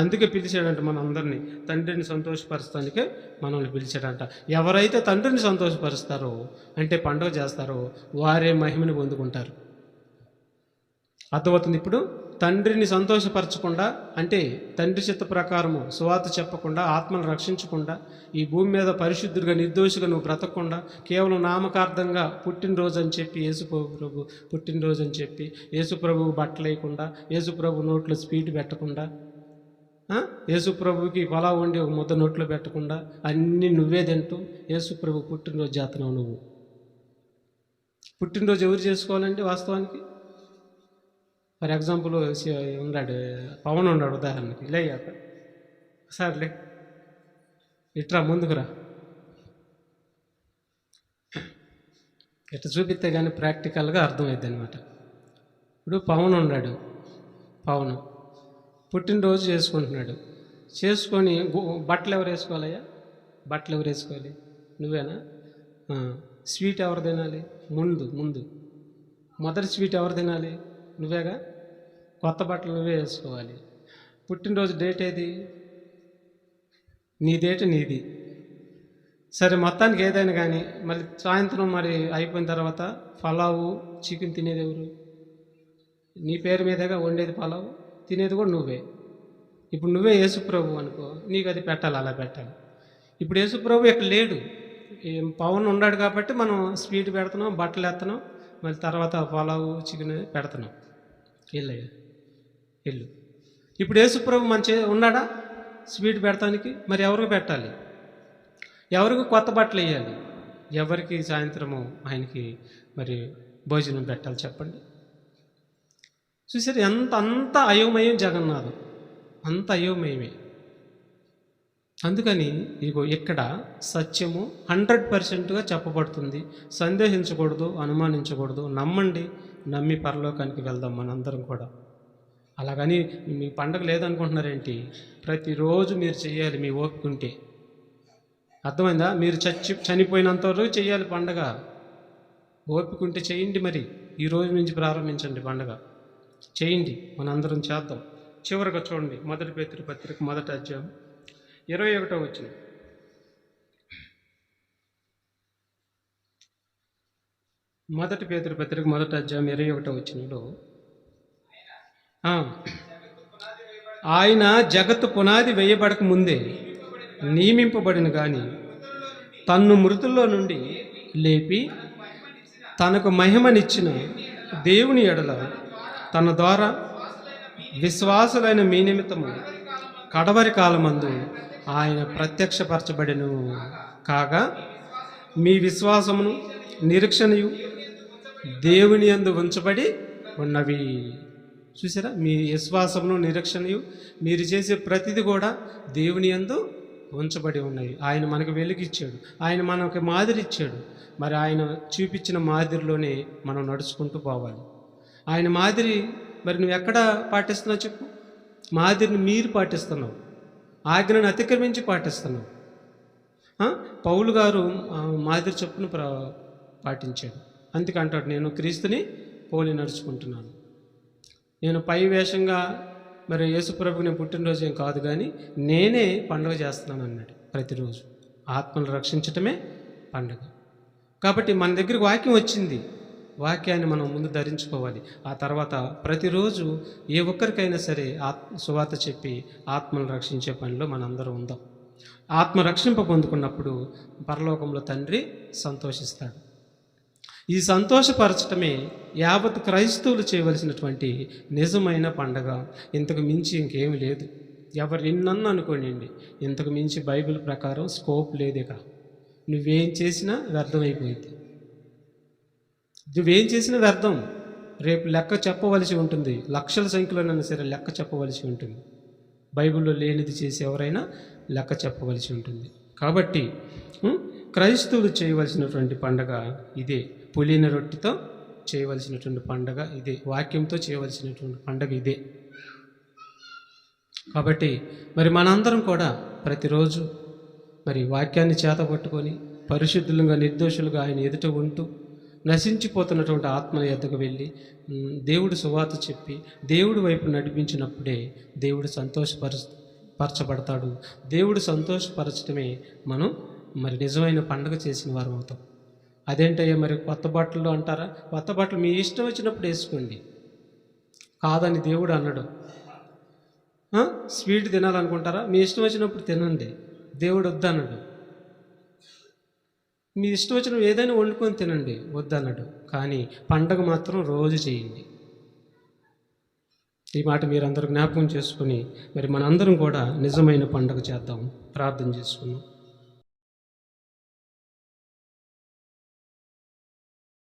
అందుకే పిలిచాడంట మన అందరినీ, తండ్రిని సంతోషపరచడానికే మనల్ని పిలిచాడంట. ఎవరైతే తండ్రిని సంతోషపరుస్తారో, అంటే పండుగ చేస్తారో, వారే మహిమని పొందుకుంటారు. అర్థమవుతుంది ఇప్పుడు? తండ్రిని సంతోషపరచకుండా, అంటే తండ్రి చిత్త ప్రకారము సువార్త చెప్పకుండా, ఆత్మను రక్షించకుండా, ఈ భూమి మీద పరిశుద్ధుడిగా నిర్దోషిగా నువ్వు బ్రతకకుండా, కేవలం నామకార్థంగా పుట్టినరోజు అని చెప్పి యేసుప్రభు పుట్టినరోజు అని చెప్పి యేసుప్రభు బట్టలు వేయకుండా, యేసుప్రభు నోట్లో స్వీట్ పెట్టకుండా, యేసుప్రభుకి పొలా వండి ఒక ముద్ద నోట్లో పెట్టకుండా అన్నీ నువ్వే తింటూ యేసుప్రభు పుట్టినరోజు చేస్తున్నావు. నువ్వు పుట్టినరోజు ఎవరు చేసుకోవాలండి వాస్తవానికి? ఫర్ ఎగ్జాంపుల్ ఉన్నాడు, పవన్ ఉన్నాడు ఉదాహరణకి, లేక సర్లే ఇట్రా ముందుకురా, ఇట్లా చూపిస్తే కానీ ప్రాక్టికల్గా అర్థమైద్ది అనమాట. ఇప్పుడు పవన్ ఉన్నాడు, పవన్ పుట్టినరోజు చేసుకుంటున్నాడు. చేసుకొని బట్టలు ఎవరు వేసుకోవాలయ్యా? బట్టలు ఎవరు వేసుకోవాలి? నువ్వేనా? స్వీట్ ఎవరు తినాలి? ముందు మొదటి స్వీట్ ఎవరు తినాలి? నువ్వేగా. కొత్త బట్టలు నువ్వే వేసుకోవాలి. పుట్టినరోజు డేట్ ఏది? నీ డేట్ నీది. సరే, మొత్తానికి ఏదైనా కానీ మళ్ళీ సాయంత్రం మరి అయిపోయిన తర్వాత పలావు చికెన్ తినేది ఎవరు? నీ పేరు మీదేగా వండేది పలావు, తినేది కూడా నువ్వే. ఇప్పుడు నువ్వే యేసుప్రభు అనుకో, నీకు అది పెట్టాలి, అలా పెట్టాలి. ఇప్పుడు యేసుప్రభు ఇక్కడ లేడు, పవన్ ఉన్నాడు కాబట్టి మనం స్వీట్ పెడుతున్నాం, బట్టలు ఎత్తనాం, మళ్ళీ తర్వాత పలావు చికెన్ పెడుతున్నాం. వెళ్ళు. ఇప్పుడు యేసుప్రభు ఉన్నాడా స్వీట్ పెడతానికి? మరి ఎవరికి పెట్టాలి? ఎవరికి కొత్త బట్టలు వేయాలి? ఎవరికి సాయంత్రము ఆయనకి మరి భోజనం పెట్టాలి చెప్పండి? చూసారు అంత అయోమయం జగన్నాథం, అంత అయోమయమే. అందుకని ఇగో ఇక్కడ సత్యము 100%గా చెప్పబడుతుంది. సందేహించకూడదు, అనుమానించకూడదు. నమ్మండి, నమ్మి పరలోకానికి వెళ్దాం మనందరం కూడా. అలాగని మీ పండగ లేదనుకుంటున్నారేంటి? ప్రతిరోజు మీరు చేయాలి మీ ఓపిక ఉంటే. అర్థమైందా? మీరు చనిపోయినంత వరకు చేయాలి పండగ. ఓపిక ఉంటే చేయండి. మరి ఈ రోజు నుంచి ప్రారంభించండి పండగ, చేయండి, మనందరం చేద్దాం. చివరిగా చూడండి, 1 పేతురు పత్రిక 1వ అధ్యాయం 21వ వచనం. 1 పేతురు పత్రిక 1వ అధ్యాయం 21వ వచనంలో, ఆయన జగత్తు పునాది వేయబడక ముందే నియమింపబడిన కానీ తన్ను మృతుల్లో నుండి లేపి తనకు మహిమనిచ్చిన దేవుని ఎడల తన ద్వారా విశ్వాసులైన మీ నిమిత్తము కడవరి కాలమందు ఆయన ప్రత్యక్షపరచబడెను. కాగా మీ విశ్వాసమును నిరీక్షణయు దేవుని యందు ఉంచబడి ఉన్నవి. చూసారా? మీ విశ్వాసమును నిరీక్షణయు మీరు చేసే ప్రతిది కూడా దేవుని యందు ఉంచబడి ఉన్నాయి. ఆయన మనకు వెలుగిచ్చాడు, ఆయన మనకు మాదిరి ఇచ్చాడు. మరి ఆయన చూపించిన మాదిరిలోనే మనం నడుచుకుంటూ పోవాలి. ఆయన మాదిరి మరి నువ్వు ఎక్కడ పాటిస్తున్నావు చెప్పు? మాదిరిని మీరు పాటిస్తున్నావు, ఆజ్ఞను అతిక్రమించి పాటిస్తున్నావు. పౌలు గారు మాదిరి చొప్పున పాటించాడు. అందుకే అంటాడు, నేను క్రీస్తుని పోలి నడుచుకుంటున్నాను. నేను పై వేషంగా మరి యేసుప్రభుకి నేను పుట్టినరోజు ఏం కాదు, కానీ నేనే పండుగ చేస్తున్నాను అన్నాడు. ప్రతిరోజు ఆత్మను రక్షించటమే పండుగ. కాబట్టి మన దగ్గరికి వాక్యం వచ్చింది, వాక్యాన్ని మనం ముందు ధరించుకోవాలి. ఆ తర్వాత ప్రతిరోజు ఏ ఒక్కరికైనా సరే సువార్త చెప్పి ఆత్మను రక్షించే పనిలో మనందరం ఉందాం. ఆత్మ రక్షింప పొందుకున్నప్పుడు పరలోకంలో తండ్రి సంతోషిస్తాడు. ఈ సంతోషపరచటమే యావత్ క్రైస్తవులు చేయవలసినటువంటి నిజమైన పండగ. ఇంతకు మించి ఇంకేమి లేదు. ఎవరు ఎన్నన్నా అనుకోండి, ఇంతకు మించి బైబిల్ ప్రకారం స్కోప్ లేదేక. నువ్వేం చేసినా వ్యర్థమైపోయింది. నువ్వేం చేసినా వ్యర్థం. రేపు లెక్క చెప్పవలసి ఉంటుంది. లక్షల సంఖ్యలోనైనా సరే లెక్క చెప్పవలసి ఉంటుంది. బైబిల్లో లేనిది చేసి ఎవరైనా లెక్క చెప్పవలసి ఉంటుంది. కాబట్టి క్రైస్తవులు చేయవలసినటువంటి పండగ ఇదే. పులిన రొట్టెతో చేయవలసినటువంటి పండగ ఇదే. వాక్యంతో చేయవలసినటువంటి పండగ ఇదే. కాబట్టి మరి మనందరం కూడా ప్రతిరోజు మరి వాక్యాన్ని చేతపట్టుకొని పరిశుద్ధులుగా నిర్దోషులుగా ఆయన ఎదుట ఉంటూ నశించిపోతున్నటువంటి ఆత్మల ఎద్దకు వెళ్ళి దేవుడు సువార్త చెప్పి దేవుడి వైపు నడిపించినప్పుడే దేవుడు సంతోషపరచబడతాడు. దేవుడు సంతోషపరచడమే మనం మరి నిజమైన పండుగ చేసిన వారు అవుతాం. అదేంటయ్యా మరి కొత్త బట్టలు అంటారా? కొత్త బట్టలు మీ ఇష్టం వచ్చినప్పుడు వేసుకోండి. కాదని దేవుడు అన్నాడు. స్వీట్ తినాలనుకుంటారా? మీ ఇష్టం వచ్చినప్పుడు తినండి, దేవుడు వద్దన్నాడు. మీ ఇష్టం వచ్చిన ఏదైనా వండుకొని తినండి, వద్దన్నాడు. కానీ పండగ మాత్రం రోజు చేయండి. ఈ మాట మీరందరూ జ్ఞాపకం చేసుకుని మరి మనందరం కూడా నిజమైన పండగ చేద్దాం. ప్రార్థన చేసుకున్నాం.